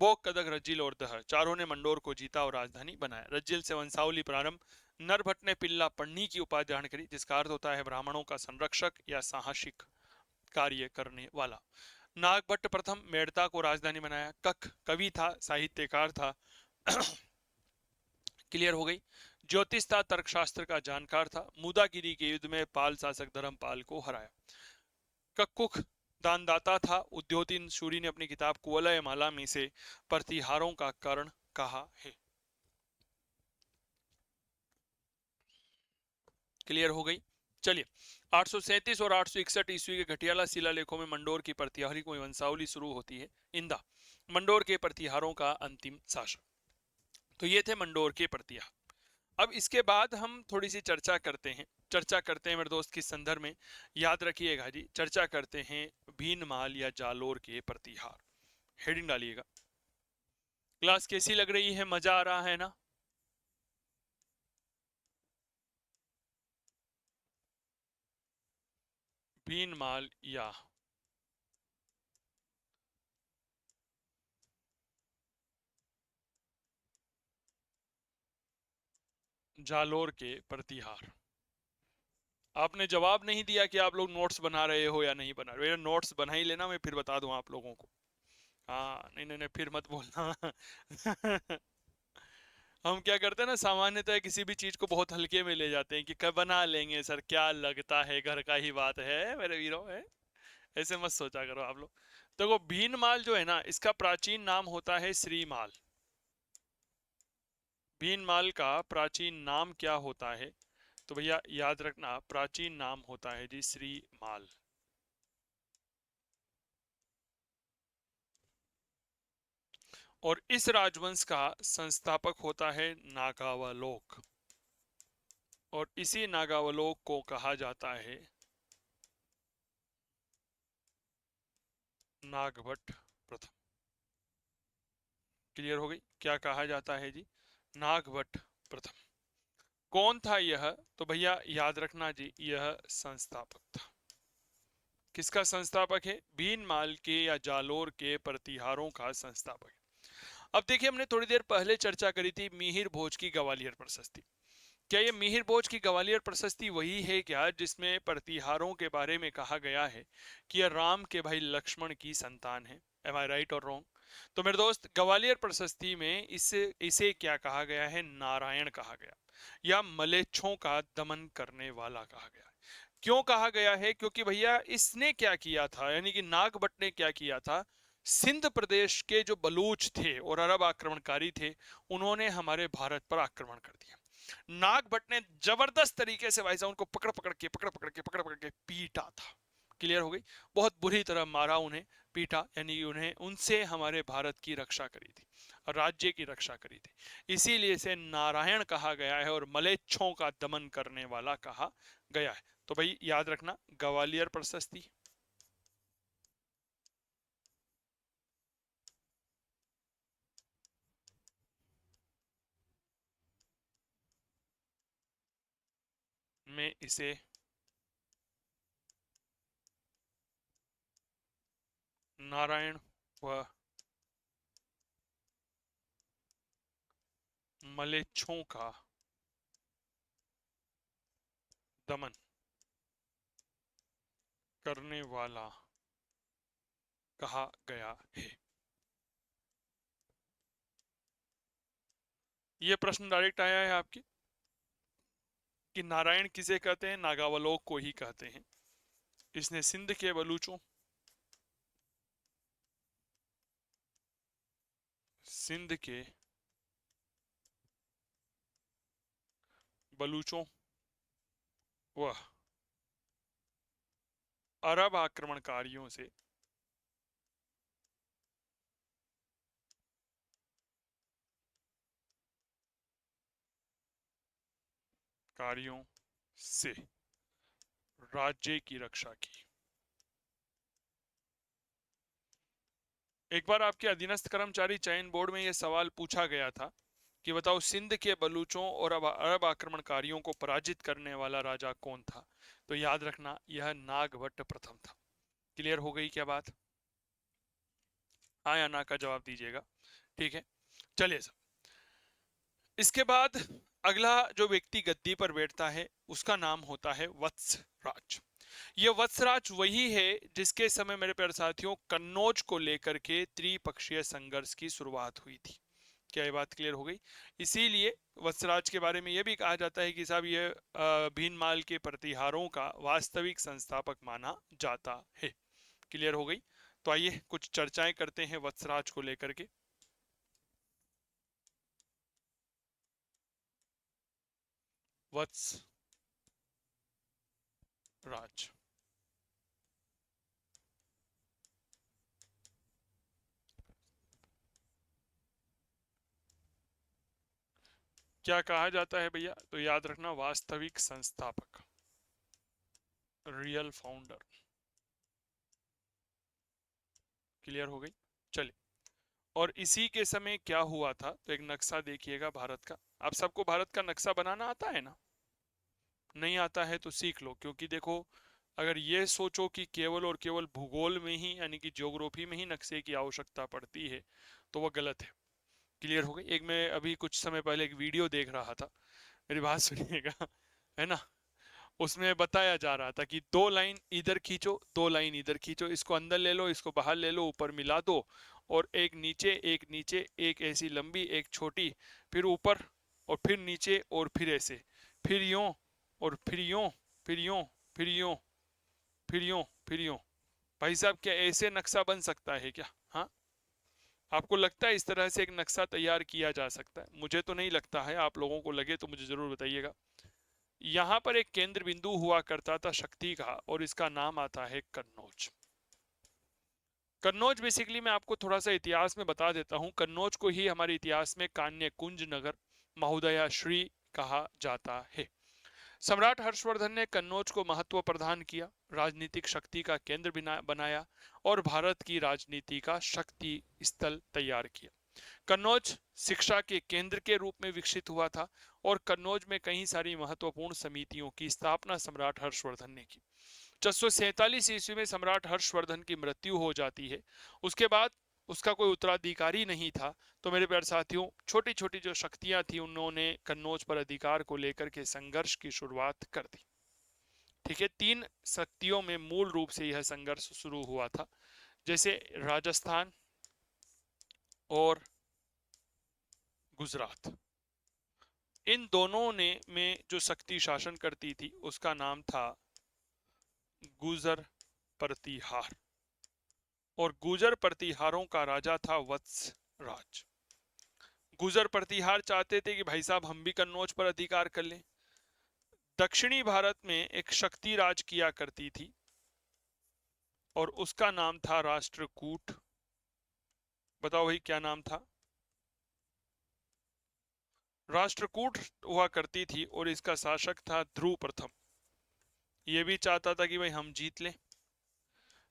बोक, कदक, रज्जिल और दह। चारों ने मंडोर को जीता और राजधानी बनाया। रज्जिल से वंशावली प्रारंभ। नरभट्ट ने पिल्ला पन्नी की उपाधि धारण करी, जिसका अर्थ होता है ब्राह्मणों का संरक्षक या साहसिक कार्य करने वाला। नागभट्ट प्रथम मेड़ता को राजधानी बनाया। कक कवि था, साहित्यकार था। क्लियर हो गई। ज्योतिष था, तर्कशास्त्र का जानकार था। मुदागिरी के युद्ध में पाल शासक धर्मपाल को हराया। कक्कुख दानदाता था। उद्योतिन सूरी ने अपनी किताब कुवलय माला में से प्रतिहारों का कर्ण कहा है। क्लियर हो गई। चलिए, 837 और 861 ईस्वी के घटियाला शिलालेखों में मंडोर की प्रतिहारी को वंशावली शुरू होती है। इंदा मंडोर के प्रतिहारों का अंतिम शासक। तो ये थे मंडोर के प्रतिहार। अब इसके बाद हम थोड़ी सी चर्चा करते हैं मेरे दोस्त किस संदर्भ में, याद रखिएगा जी। चर्चा करते हैं भीनमाल या जालोर के प्रतिहार। हेडिंग डालिएगा। क्लास कैसी लग रही है, मजा आ रहा है ना? भीनमाल या जालोर के प्रतिहार। आपने जवाब नहीं दिया कि आप लोग नोट्स बना रहे हो या नहीं बना रहे हो। नोट्स बना ही लेना, मैं फिर बता दूं आप लोगों को। हाँ, नहीं नहीं नहीं, फिर मत बोलना। हम क्या करते हैं ना, सामान्यतः किसी भी चीज को बहुत हल्के में ले जाते हैं कि कब बना लेंगे सर, क्या लगता है, घर का ही बात है मेरे वीरों है। ऐसे मत सोचा करो आप लोग। देखो, भीनमाल जो है ना, इसका प्राचीन नाम होता है श्रीमाल। भीनमाल का प्राचीन नाम क्या होता है? तो भैया याद रखना, प्राचीन नाम होता है जी श्रीमाल। और इस राजवंश का संस्थापक होता है नागावलोक। और इसी नागावलोक को कहा जाता है नागभट्ट प्रथम। क्लियर हो गई? क्या कहा जाता है जी? नागभट्ट प्रथम। कौन था यह? तो भैया याद रखना जी, यह संस्थापक था। किसका संस्थापक है? भीनमाल के या जालोर के प्रतिहारों का संस्थापक। अब देखिए, हमने थोड़ी देर पहले चर्चा करी थी मिहिर भोज की ग्वालियर प्रशस्ति। क्या ये मिहिर भोज की ग्वालियर प्रशस्ति वही है क्या जिसमें प्रतिहारों के बारे में कहा गया है कि यह राम के भाई लक्ष्मण की संतान है? एम आई राइट और रॉन्ग? तो मेरे दोस्त, ग्वालियर प्रशस्ति में इसे इसे क्या कहा गया है? नारायण कहा गया, या मलेच्छों का दमन करने वाला कहा गया। क्यों कहा गया है? क्योंकि भैया इसने क्या किया था, यानी कि नागभट्ट ने क्या किया था, सिंध प्रदेश के जो बलूच थे और अरब आक्रमणकारी थे, उन्होंने हमारे भारत पर आक्रमण कर दिया। नागभट्ट ने जबरदस्त तरीके से भाई साहब उनको पकड़ पकड़ के पीटा था। क्लियर हो गई? बहुत बुरी तरह मारा, उन्हें पीटा, यानी उन्हें उनसे हमारे भारत की रक्षा करी थी, राज्य की रक्षा करी थी। इसीलिए इसे नारायण कहा गया है और मलेच्छों का दमन करने वाला कहा गया है। तो भाई याद रखना, ग्वालियर प्रशस्ति। में इसे नारायण व मलेच्छों का दमन करने वाला कहा गया है। यह प्रश्न डायरेक्ट आया है आपकी कि नारायण किसे कहते हैं? नागावलोक को ही कहते हैं। इसने सिंध के बलूचों सिंध के बलूचों व अरब आक्रमणकारियों से कार्यों से राज्य की रक्षा की। एक बार आपके अधीनस्थ कर्मचारी चयन बोर्ड में यह सवाल पूछा गया था कि बताओ, सिंध के बलूचों और अरब आक्रमणकारियों को पराजित करने वाला राजा कौन था? तो याद रखना, यह नागभट्ट प्रथम था। क्लियर हो गई क्या बात? हाँ या ना का जवाब दीजिएगा। ठीक है, चलिए सर। इसके बाद अगला जो व्यक्ति गद्दी पर बैठता है उसका नाम होता है वत्सराज। ये वत्सराज वही है जिसके समय मेरे प्यारे साथियों कन्नौज को लेकर के त्रिपक्षीय संघर्ष की शुरुआत हुई थी। क्या ये बात क्लियर हो गई? इसीलिए वत्सराज के बारे में यह भी कहा जाता है कि साहब ये भीनमाल के प्रतिहारों का वास्तविक संस्थापक माना जाता है। क्लियर हो गई? तो आइए कुछ चर्चाएं करते हैं वत्सराज को लेकर के। वत्सराज क्या कहा जाता है भैया? तो याद रखना, वास्तविक संस्थापक, रियल फाउंडर। क्लियर हो गई? चलिए, और इसी के समय क्या हुआ था, तो एक नक्शा देखिएगा भारत का। आप सबको भारत का नक्शा बनाना आता है ना? नहीं आता है तो सीख लो, क्योंकि देखो अगर ये सोचो कि केवल और केवल भूगोल में ही यानी कि ज्योग्राफी में ही नक्शे की आवश्यकता पड़ती है तो वह गलत है। क्लियर हो गई? एक मैं अभी कुछ समय पहले एक वीडियो देख रहा था, मेरी बात सुनिएगा, है ना? उसमें बताया जा रहा था कि दो लाइन इधर खींचो, दो लाइन इधर खींचो, इसको अंदर ले लो, इसको बाहर ले लो, ऊपर मिला दो, और एक नीचे एक नीचे, एक ऐसी लंबी एक छोटी, फिर ऊपर और फिर नीचे और फिर ऐसे, फिर यूं और फिर यूं, फिर यूं, फिर यूं, फिर यूं, फिर यूं। भाई साहब क्या ऐसे नक्शा बन सकता है क्या? हाँ, आपको लगता है इस तरह से एक नक्शा तैयार किया जा सकता है? मुझे तो नहीं लगता है, आप लोगों को लगे तो मुझे जरूर बताइएगा। यहां पर एक केंद्र बिंदु हुआ करता था शक्ति का, और इसका नाम आता है कन्नौज। कन्नौज बेसिकली मैं आपको थोड़ा सा इतिहास में बता देता हूं। कन्नौज को ही हमारे इतिहास में कान्य कुंज नगर, महोदया श्री कहा जाता है। सम्राट हर्षवर्धन ने कन्नौज को महत्व प्रदान किया, राजनीतिक शक्ति का केंद्र बनाया और भारत की राजनीति का शक्ति स्थल तैयार किया। कन्नौज शिक्षा के केंद्र के रूप में विकसित हुआ था, और कन्नौज में कई सारी महत्वपूर्ण समितियों की स्थापना सम्राट हर्षवर्धन ने की। 447 ईस्वी में सम्राट हर्षवर्धन की मृत्यु हो जाती है। उसके बाद उसका कोई उत्तराधिकारी नहीं था, तो मेरे प्यारे साथियों छोटी छोटी जो शक्तियां थी उन्होंने कन्नौज पर अधिकार को लेकर के संघर्ष की शुरुआत कर दी। ठीक है, तीन शक्तियों में मूल रूप से यह संघर्ष शुरू हुआ था, जैसे राजस्थान और गुजरात। इन दोनों ने में जो शक्ति शासन करती थी उसका नाम था गुजर प्रतिहार, और गुजर प्रतिहारों का राजा था वत्सराज। गुजर प्रतिहार चाहते थे कि भाई साहब हम भी कन्नौज पर अधिकार कर लें। दक्षिणी भारत में एक शक्ति राज किया करती थी और उसका नाम था राष्ट्रकूट। बताओ भाई क्या नाम था? राष्ट्रकूट हुआ करती थी, और इसका शासक था ध्रुव प्रथम। ये भी चाहता था कि भाई हम जीत लें।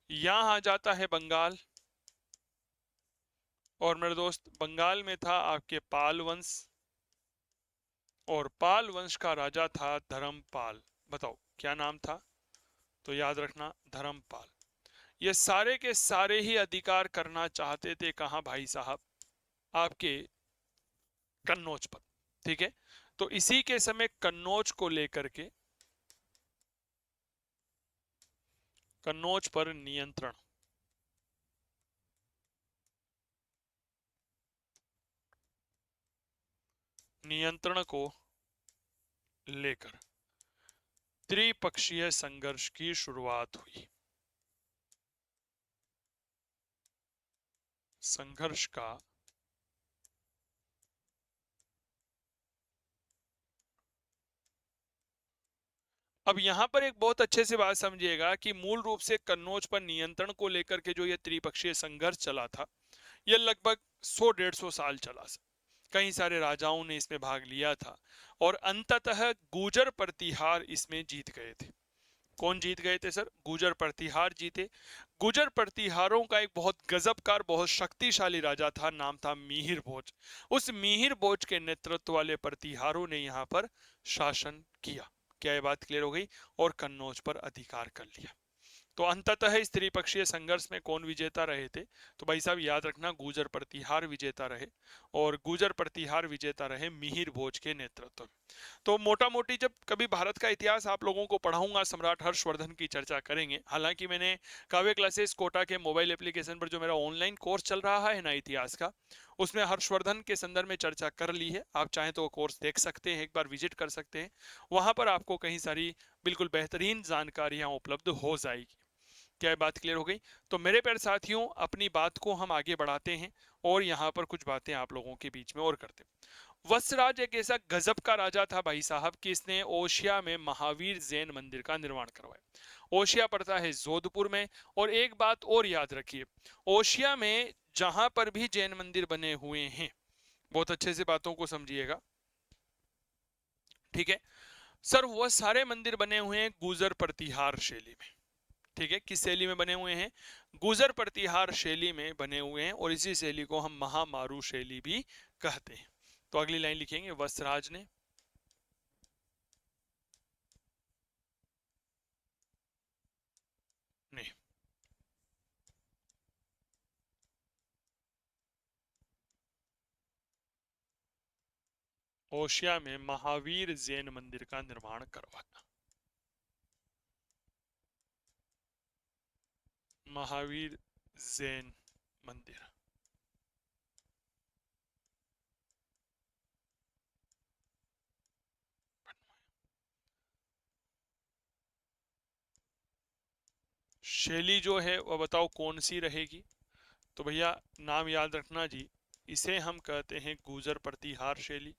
यहां आ जाता है बंगाल, और मेरे दोस्त बंगाल में था आपके पाल वंश, और पाल वंश का राजा था धर्मपाल। बताओ क्या नाम था? तो याद रखना, धर्मपाल। ये सारे के सारे ही अधिकार करना चाहते थे कहां भाई साहब? आपके कन्नौज पर। ठीक है, तो इसी के समय कन्नौज को लेकर के, कन्नौज पर नियंत्रण, नियंत्रण को लेकर त्रिपक्षीय संघर्ष की शुरुआत हुई। संघर्ष का अब यहां पर एक बहुत अच्छे से बात समझिएगा कि मूल रूप से कन्नौज पर नियंत्रण को लेकर के जो ये त्रिपक्षीय संघर्ष चला था, यह लगभग 100-150 साल चला। कई सारे राजाओं ने इसमें भाग लिया था, और अंततः गुर्जर प्रतिहार इसमें जीत गए थे। कौन जीत गए थे सर? गुर्जर प्रतिहार जीते। गुर्जर प्रतिहारों का एक बहुत गजबकार, बहुत शक्तिशाली राजा था, नाम था मिहिर भोज। उस मिहिर भोज के नेतृत्व वाले प्रतिहारों ने यहाँ पर शासन किया। क्या ये बात क्लियर हो गई? और कन्नौज पर अधिकार कर लिया। तो अंततः इस त्रिपक्षीय संघर्ष में कौन विजेता रहे थे? तो भाई साहब याद रखना, गुर्जर प्रतिहार विजेता रहे, और गुर्जर प्रतिहार विजेता रहे मिहिर भोज के नेतृत्व में। तो मोटा मोटी जब कभी भारत का इतिहास आप लोगों को पढ़ाऊंगा, सम्राट हर्षवर्धन की चर्चा करेंगे। हालांकि मैंने काव्य क्लासेस कोटा के मोबाइल एप्लीकेशन पर जो मेरा ऑनलाइन कोर्स चल रहा है ना इतिहास का, उसमें हर्षवर्धन के संदर्भ में चर्चा कर ली है। आप चाहें तो वो कोर्स देख सकते हैं, एक बार विजिट कर सकते हैं, वहां पर आपको कई सारी बिल्कुल बेहतरीन जानकारियां उपलब्ध हो जाएगी। क्या ये बात क्लियर हो गई? तो मेरे प्यारे साथियों, अपनी बात को हम आगे बढ़ाते हैं और यहाँ पर कुछ बातें आप लोगों के बीच में और करते हैं। वत्सराज एक ऐसा गजब का राजा था भाई साहब कि इसने ओशिया में महावीर जैन मंदिर का निर्माण करवाया। ओशिया पड़ता है जोधपुर में। और एक बात और याद रखिए, ओशिया में जहां पर भी जैन मंदिर बने हुए हैं, बहुत अच्छे से बातों को समझिएगा, ठीक है सर, वह सारे मंदिर बने हुए हैं गुर्जर प्रतिहार शैली में। ठीक है, किस शैली में बने हुए हैं? गुर्जर प्रतिहार शैली में बने हुए हैं, और इसी शैली को हम महामारू शैली भी कहते हैं। तो अगली लाइन लिखेंगे, वत्सराज ने नहीं, ओशिया में महावीर जैन मंदिर का निर्माण करवाया। महावीर जैन मंदिर। शैली जो है वह बताओ कौन सी रहेगी? तो भैया नाम याद रखना जी, इसे हम कहते हैं गुर्जर प्रतिहार शैली।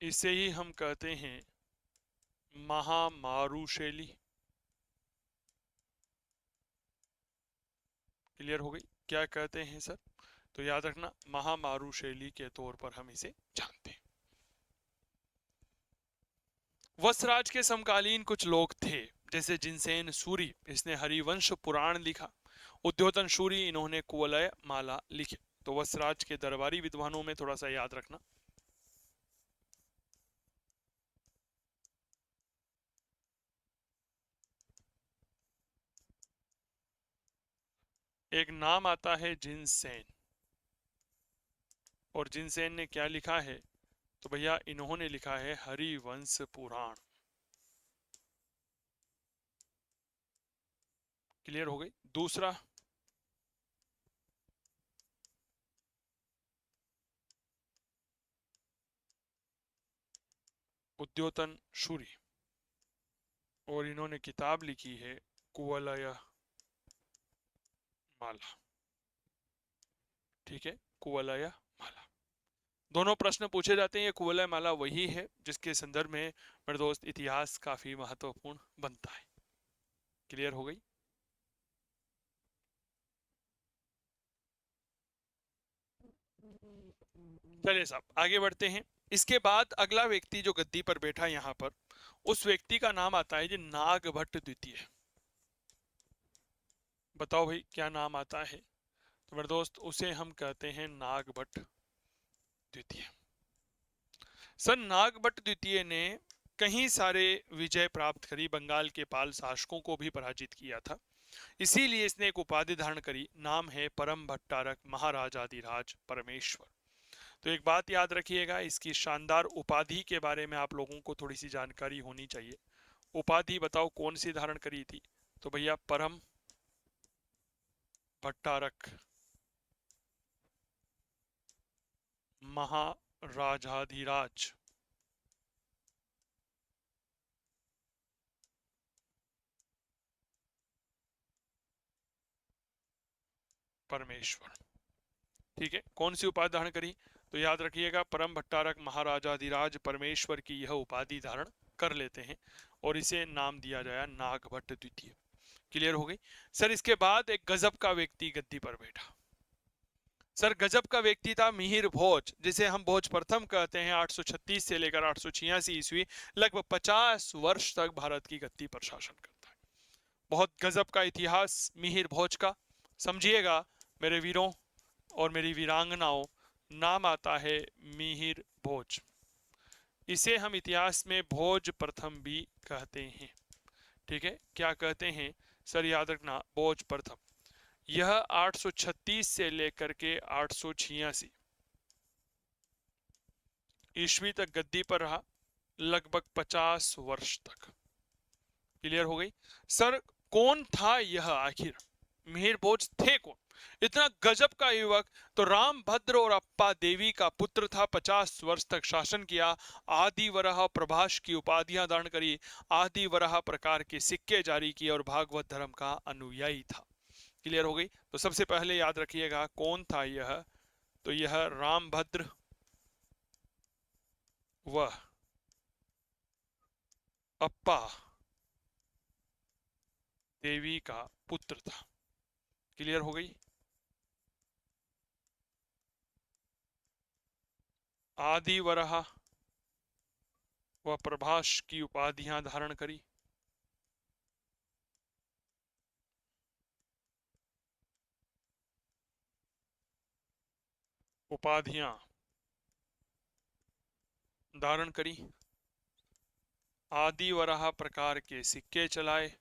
इसे ही हम कहते हैं महामारू शैली। क्लियर हो गई? क्या कहते हैं सर? तो याद रखना, महामारू शैली के तौर पर हम इसे जानते हैं। वत्सराज के समकालीन कुछ लोग थे, जैसे जिनसेन सूरी, इसने हरिवंश पुराण लिखा। उद्योतन सूरी, इन्होंने कुवलय माला लिखे। तो वत्सराज के दरबारी विद्वानों में थोड़ा सा याद रखना, एक नाम आता है जिनसेन, और जिनसेन ने क्या लिखा है? तो भैया इन्होंने लिखा है हरिवंश पुराण। क्लियर हो गई? दूसरा, उद्योतन सूरी, और इन्होंने किताब लिखी है कुवलय माला। ठीक है, कुवलय माला। दोनों प्रश्न पूछे जाते हैं, ये कुवलय माला वही है जिसके संदर्भ में मेरे दोस्त इतिहास काफी महत्वपूर्ण बनता है। क्लियर हो गई? चलिए साहब आगे बढ़ते हैं। इसके बाद अगला व्यक्ति जो गद्दी पर बैठा यहाँ पर, उस व्यक्ति का नाम आता है जी नागभट्ट द्वितीय। बताओ भाई क्या नाम आता है? तो मेरे दोस्त उसे हम कहते हैं नागभट्ट द्वितीय। सन नागभट्ट द्वितीय ने कई सारे विजय प्राप्त करी, बंगाल के पाल शासकों को भी पराजित किया था। इसीलिए इसने एक उपाधि धारण करी, नाम है परम भट्टारक महाराजाधिराज परमेश्वर। तो एक बात याद रखिएगा, इसकी शानदार उपाधि के बारे में आप लोगों को थोड़ी सी जानकारी होनी चाहिए। उपाधि बताओ कौन सी धारण करी थी? तो भैया परम भट्टारक महाराजाधिराज परमेश्वर। ठीक है, कौन सी उपाधि धारण करी? तो याद रखिएगा, परम भट्टारक महाराजाधिराज परमेश्वर की यह उपाधि धारण कर लेते हैं, और इसे नाम दिया गया नागभट्ट द्वितीय। क्लियर हो गई? सर इसके बाद एक गजब का व्यक्ति गद्दी पर बैठा। सर गजब का व्यक्ति था मिहिर भोज, जिसे हम भोज प्रथम कहते हैं। 836 से लेकर 886 ईस्वी, लगभग 50 वर्ष तक भारत की गद्दी पर शासन करता है। बहुत गजब का इतिहास मिहिर भोज का, समझिएगा मेरे वीरों और मेरी वीरांगनाओं। नाम आता है मिहिर भोज। इसे हम इतिहास में भोज प्रथम भी कहते हैं। ठीक है, क्या कहते हैं सर, याद रखना, भोज प्रथम। यह 836 से लेकर के 886 ईस्वी तक गद्दी पर रहा, लगभग 50 वर्ष तक। क्लियर हो गई। सर कौन था यह आखिर, मिहिर भोज थे कौन, इतना गजब का युवक? तो रामभद्र और अप्पा देवी का पुत्र था, 50 वर्ष तक शासन किया, आदि वराह प्रभाष की उपाधियां धारण करी, आदि वराह प्रकार के सिक्के जारी किए और भागवत धर्म का अनुयायी था। क्लियर हो गई। तो सबसे पहले याद रखिएगा कौन था यह, तो यह रामभद्र व अप्पा देवी का पुत्र था। क्लियर हो गई। आदि वराह व प्रभाष की उपाधियां धारण करी, उपाधियां धारण करी, आदि वराह प्रकार के सिक्के चलाए,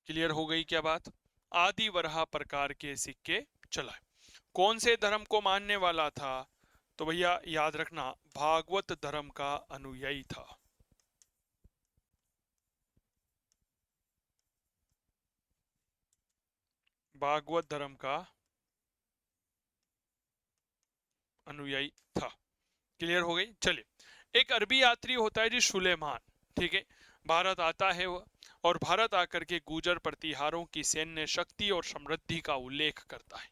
क्लियर हो गई क्या बात? आदि वराह प्रकार के सिक्के चलाए। कौन से धर्म को मानने वाला था, तो भैया याद रखना, भागवत धर्म का अनुयायी था। भागवत धर्म का अनुयायी था। क्लियर हो गई। चलिए, एक अरबी यात्री होता है जी सुलेमान, ठीक है, भारत आता है वह, और भारत आकर के गुजर प्रतिहारों की सैन्य शक्ति और समृद्धि का उल्लेख करता है।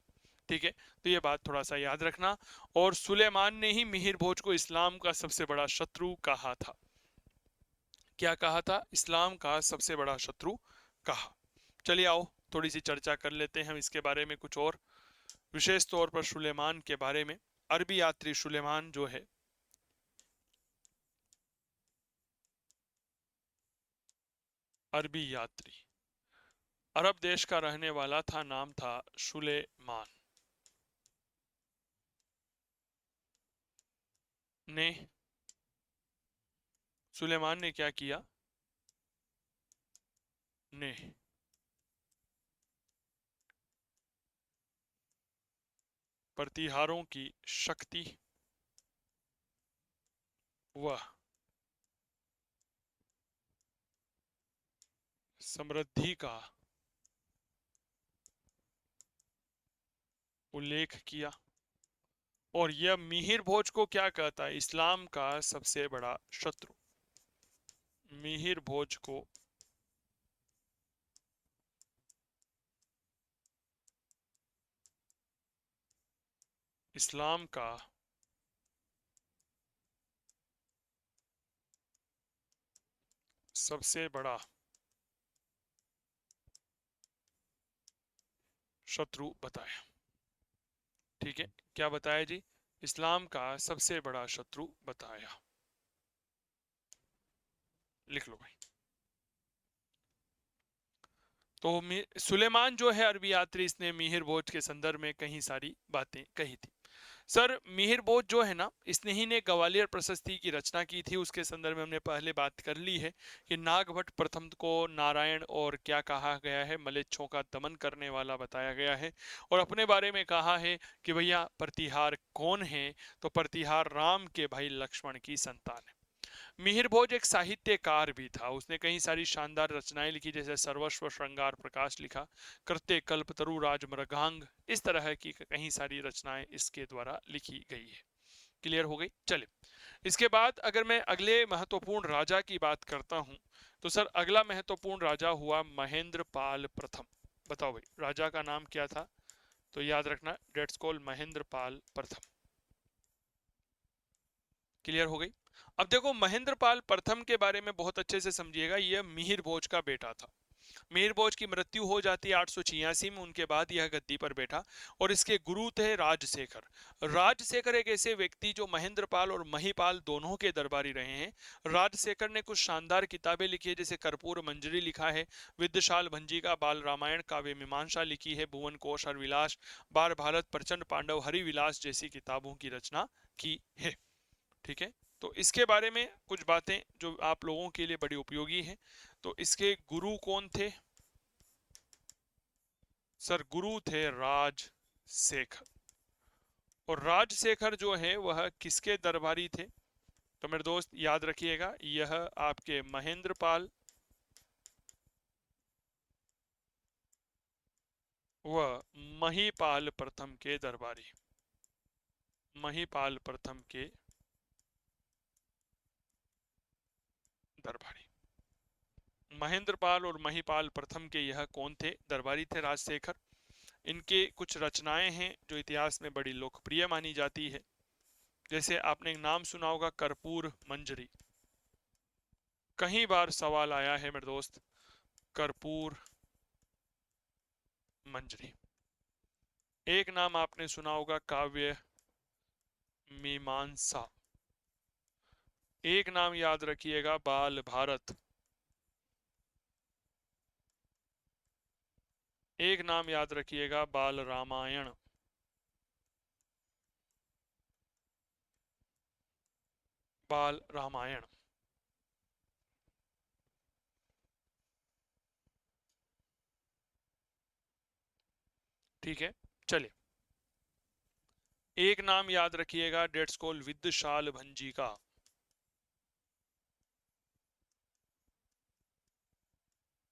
ठीक है, तो ये बात थोड़ा सा याद रखना। और सुलेमान ने ही मिहिर भोज को इस्लाम का सबसे बड़ा शत्रु कहा था। क्या कहा था? इस्लाम का सबसे बड़ा शत्रु कहा। चलिए आओ थोड़ी सी चर्चा कर लेते हैं हम इसके बारे में कुछ और, विशेष तौर पर सुलेमान के बारे में। अरबी यात्री सुलेमान जो है, अरबी यात्री, अरब देश का रहने वाला था, नाम था सुलेमान। ने सुलेमान ने क्या किया? ने प्रतिहारों की शक्ति व समृद्धि का उल्लेख किया। और यह मिहिर भोज को क्या कहता है? इस्लाम का सबसे बड़ा शत्रु। मिहिर भोज को इस्लाम का सबसे बड़ा शत्रु बताया। ठीक है, क्या बताया जी? इस्लाम का सबसे बड़ा शत्रु बताया। लिख लो भाई। तो सुलेमान जो है अरबी यात्री, इसने मिहिर भोज के संदर्भ में कई सारी बातें कही थी। सर मिहिर भोज जो है ना, इसने ही ने ग्वालियर प्रशस्ति की रचना की थी, उसके संदर्भ में हमने पहले बात कर ली है कि नागभट्ट प्रथम को नारायण और क्या कहा गया है, मलेच्छों का दमन करने वाला बताया गया है। और अपने बारे में कहा है कि भैया प्रतिहार कौन है, तो प्रतिहार राम के भाई लक्ष्मण की संतान है। मिहिर भोज एक साहित्यकार भी था, उसने कई सारी शानदार रचनाएं लिखी, जैसे सर्वस्व श्रृंगार प्रकाश लिखा, कृत्य कल्पतरु राज मृगांग, इस तरह की कई सारी रचनाएं इसके द्वारा लिखी गई है। क्लियर हो गई। चले, इसके बाद अगर मैं अगले महत्वपूर्ण राजा की बात करता हूं, तो सर अगला महत्वपूर्ण राजा हुआ महेंद्र पाल प्रथम। बताओ भाई राजा का नाम क्या था? तो याद रखना, डेट्स कॉल्ड महेंद्र पाल प्रथम। क्लियर हो गई। अब देखो महेंद्र पाल प्रथम के बारे में बहुत अच्छे से समझिएगा, यह मिहिर भोज का बेटा था। मिहिर भोज की मृत्यु हो जाती है 886 में, उनके बाद यह गद्दी पर बैठा। और इसके गुरु थे राजशेखर। राजशेखर एक ऐसे व्यक्ति जो महेंद्रपाल और महिपाल दोनों के दरबारी रहे हैं। राजशेखर ने कुछ शानदार किताबें लिखी है, जैसे कर्पूर मंजरी लिखा है, विद्यशाल भंजी का बाल रामायण, काव्य मीमांसा लिखी है, भुवन कोश हरविलास, बार भारत, प्रचंड पांडव, हरिविलास जैसी किताबों की रचना की है। ठीक है, तो इसके बारे में कुछ बातें जो आप लोगों के लिए बड़ी उपयोगी हैं। तो इसके गुरु कौन थे? सर गुरु थे राजशेखर। और राजशेखर जो है वह किसके दरबारी थे? तो मेरे दोस्त याद रखिएगा, यह आपके महेंद्रपाल व महिपाल प्रथम के दरबारी, महिपाल प्रथम के दरबारी। महेंद्रपाल और महिपाल प्रथम के यह कौन थे? दरबारी थे राजशेखर। इनके कुछ रचनाएं हैं जो इतिहास में बड़ी लोकप्रिय मानी जाती है। जैसे आपने एक नाम सुना होगा, कर्पूर मंजरी। कई बार सवाल आया है मेरे दोस्त, कर्पूर मंजरी। एक नाम आपने सुना होगा, काव्य मीमांसा। एक नाम याद रखिएगा, बाल भारत। एक नाम याद रखिएगा, बाल रामायण। बाल रामायण। ठीक है, चलिए। एक नाम याद रखिएगा, डेट्स कॉल विद्यशाल भंजी का।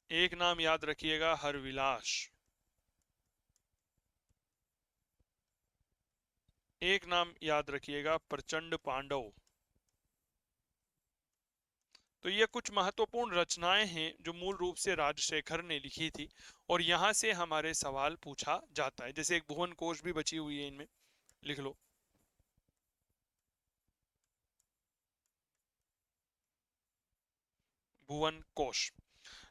एक नाम याद रखिएगा, हरविलास। एक नाम याद रखिएगा, प्रचंड पांडव। तो ये कुछ महत्वपूर्ण रचनाएं हैं जो मूल रूप से राजशेखर ने लिखी थी, और यहां से हमारे सवाल पूछा जाता है। जैसे एक भुवन कोश भी बची हुई है, इनमें लिख लो। भुवन कोश।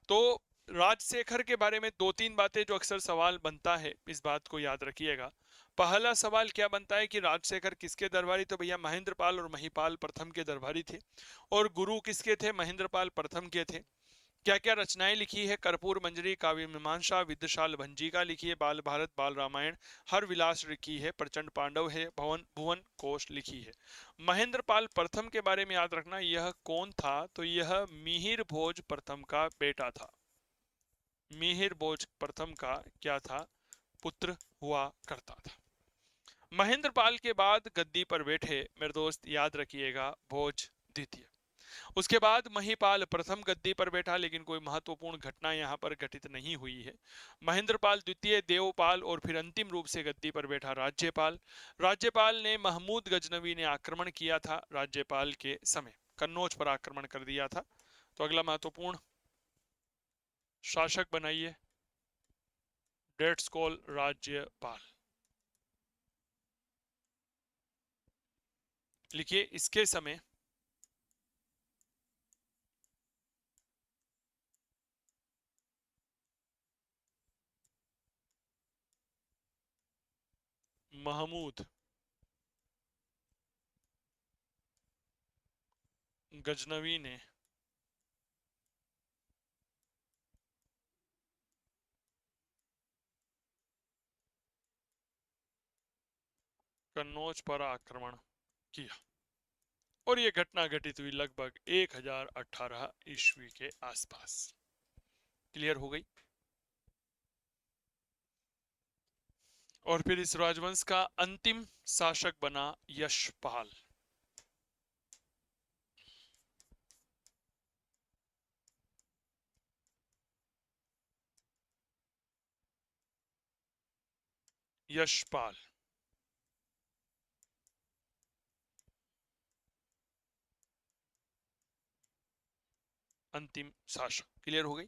तो राजशेखर के बारे में दो तीन बातें जो अक्सर सवाल बनता है, इस बात को याद रखिएगा। पहला सवाल क्या बनता है कि राजशेखर किसके दरबारी? तो भैया महेंद्रपाल और महिपाल प्रथम के दरबारी थे। और गुरु किसके थे? महेंद्रपाल प्रथम के थे। क्या क्या रचनाएं लिखी है? कर्पूर मंजरी, काव्य मीमांसा, विद्यशाल भंजिका लिखी है, बाल भारत, बाल रामायण, हर विलास लिखी है, प्रचंड पांडव है, भवन भुवन कोश लिखी है। महेंद्रपाल प्रथम के बारे में याद रखना, यह कौन था? तो यह मिहिर भोज प्रथम का बेटा था। मिहिर भोज प्रथम का क्या था? पुत्र हुआ करता था। महेंद्रपाल के बाद गद्दी पर बैठे मेरे दोस्त, याद रखिएगा, भोज द्वितीय। उसके बाद महिपाल प्रथम गद्दी पर बैठा, लेकिन कोई महत्वपूर्ण घटना यहां पर घटित नहीं हुई है। महेंद्रपाल द्वितीय, देवपाल, और फिर अंतिम रूप से गद्दी पर बैठा राज्यपाल। राज्यपाल ने महमूद गजनवी ने आक्रमण किया था राज्यपाल के समय, कन्नौज पर आक्रमण कर दिया था। तो अगला महत्वपूर्ण शासक बनाइए, डेट्स कॉल राज्यपाल। लिखिए इसके समय महमूद गजनवी ने कन्नौज पर आक्रमण किया। और यह घटना घटित हुई लगभग 1018 ईस्वी के आसपास। क्लियर हो गई? और फिर इस राजवंश का अंतिम शासक बना यशपाल। यशपाल अंतिम शासक। क्लियर हो गई?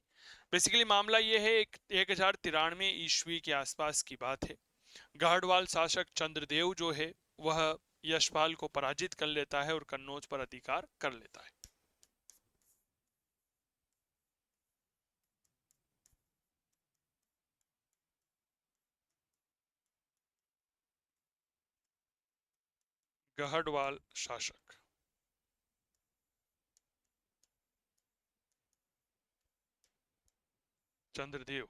बेसिकली मामला यह है, 1093 ईस्वी के आसपास की बात है। गाहड़वाल शासक चंद्रदेव जो है वह यशपाल को पराजित कर लेता है और कन्नौज पर अधिकार कर लेता है। गढ़वाल शासक। चंद्रदेव।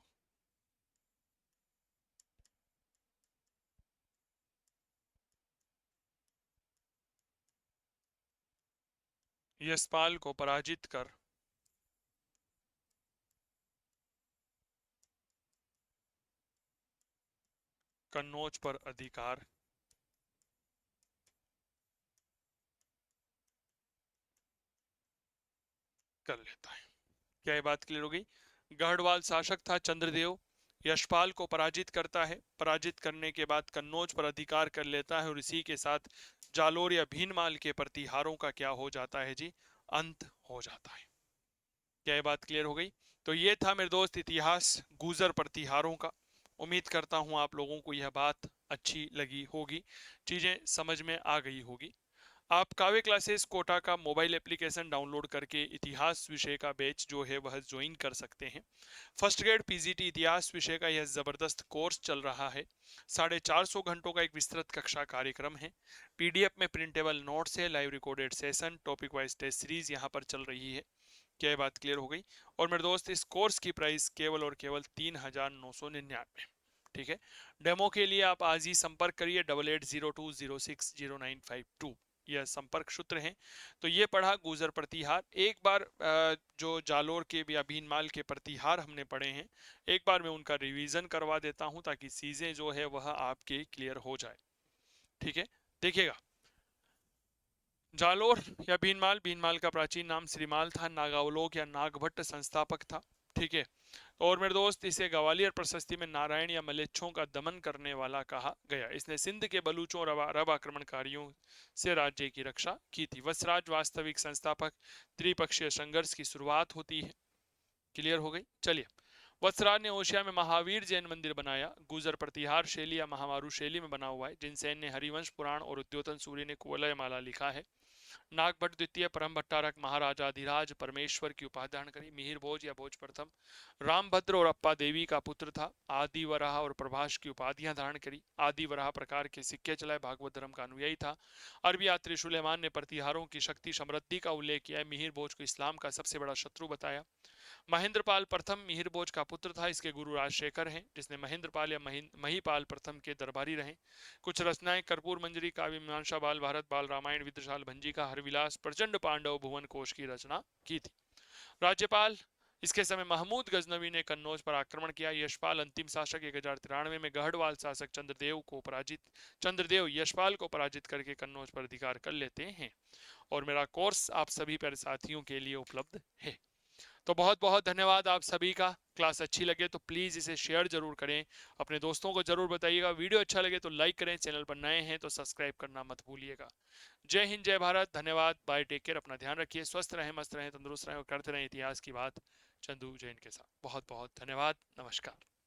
यशपाल को पराजित कर कन्नौज पर अधिकार कर लेता है। क्या ये बात क्लियर हो गई? गढ़वाल शासक था चंद्रदेव, यशपाल को पराजित करता है, पराजित करने के बाद कन्नौज पर अधिकार कर लेता है और इसी के साथ जालोर या भीनमाल के प्रतिहारों का क्या हो जाता है जी? अंत हो जाता है। क्या ये बात क्लियर हो गई? तो ये था मेरे दोस्त इतिहास गुजर प्रतिहारों का। उम्मीद करता हूं आप लोगों को यह बात अच्छी लगी होगी, चीजें समझ में आ गई होगी। आप काव्य क्लासेस कोटा का मोबाइल एप्लीकेशन डाउनलोड करके इतिहास विषय का बैच जो है वह ज्वाइन कर सकते हैं। फर्स्ट ग्रेड पीजीटी इतिहास विषय का यह जबरदस्त कोर्स चल रहा है। 450 घंटों का एक विस्तृत कक्षा कार्यक्रम है। पीडीएफ में प्रिंटेबल नोट्स है, live recorded session, topic wise test series यहाँ पर चल रही है। क्या ये बात क्लियर हो गई? और मेरे दोस्त इस कोर्स की प्राइस केवल और केवल 3999। ठीक है। डेमो के लिए आप आज ही संपर्क करिए 8802060952। यह संपर्क सूत्र है। तो ये पढ़ा गुजर प्रतिहार। एक बार जो जालोर के या भीनमाल के प्रतिहार हमने पढ़े हैं, एक बार मैं उनका रिवीजन करवा देता हूं ताकि चीजें जो है वह आपके क्लियर हो जाए। ठीक है, देखिएगा। जालोर या भीनमाल, भीनमाल का प्राचीन नाम श्रीमाल था, नागावलोक या नागभट्ट संस्थापक था। ठीक है। और मेरे दोस्त इसे ग्वालियर प्रशस्ति में नारायण या मलेच्छों का दमन करने वाला कहा गया। इसने सिंध के बलूचों और अरब आक्रमणकारियों से राज्य की रक्षा की थी। वत्सराज वास्तविक संस्थापक। त्रिपक्षीय संघर्ष की शुरुआत होती है। क्लियर हो गई? चलिए। वत्सराज ने ओशिया में महावीर जैन मंदिर बनाया। गुजर प्रतिहार शैली या महामारू शैली में बना हुआ है। जिनसेन ने हरिवंश पुराण और उद्योतन सूर्य ने कुवलय माला लिखा है। नागभट्ट द्वितीय परम भट्टारक महाराजाधिराज परमेश्वर की उपाधि धारण करी। मिहिर भोज या भोज प्रथम रामभद्र और अप्पा देवी का पुत्र था। आदि वराह और प्रभाष की उपाधियां धारण करी। आदि वराह प्रकार के सिक्के चलाए, भागवत धर्म का अनुयायी था। अरबी यात्री सुलेमान ने प्रतिहारों की शक्ति समृद्धि का उल्लेख किया। मिहिर भोज को इस्लाम का सबसे बड़ा शत्रु बताया। महेंद्रपाल प्रथम मिहिर भोज का पुत्र था। इसके गुरु राजशेखर हैं, जिसने महेंद्रपाल या महीपाल प्रथम के दरबारी रहे। कुछ रचनाएं कर्पूर मंजरी, काव्य मीमांसा, बाल भारत, बाल रामायण, विद्रशाल भंजी का हरविलास, प्रचंड पांडव भुवन कोश की रचना की थी। राज्यपाल इसके समय महमूद गजनवी ने कन्नौज पर आक्रमण किया। यशपाल अंतिम शासक 1093 में गढ़वाल शासक चंद्रदेव यशपाल को पराजित करके कन्नौज पर अधिकार कर लेते हैं। और मेरा कोर्स आप सभी पर साथियों के लिए उपलब्ध है। तो बहुत बहुत धन्यवाद आप सभी का। क्लास अच्छी लगे तो प्लीज़ इसे शेयर जरूर करें, अपने दोस्तों को जरूर बताइएगा। वीडियो अच्छा लगे तो लाइक करें, चैनल पर नए हैं तो सब्सक्राइब करना मत भूलिएगा। जय हिंद, जय भारत, धन्यवाद, बाय, टेक केयर, अपना ध्यान रखिए, स्वस्थ रहें, मस्त रहें, तंदुरुस्त रहें और करते रहें इतिहास की बात चंदू जैन के साथ। बहुत बहुत धन्यवाद, नमस्कार।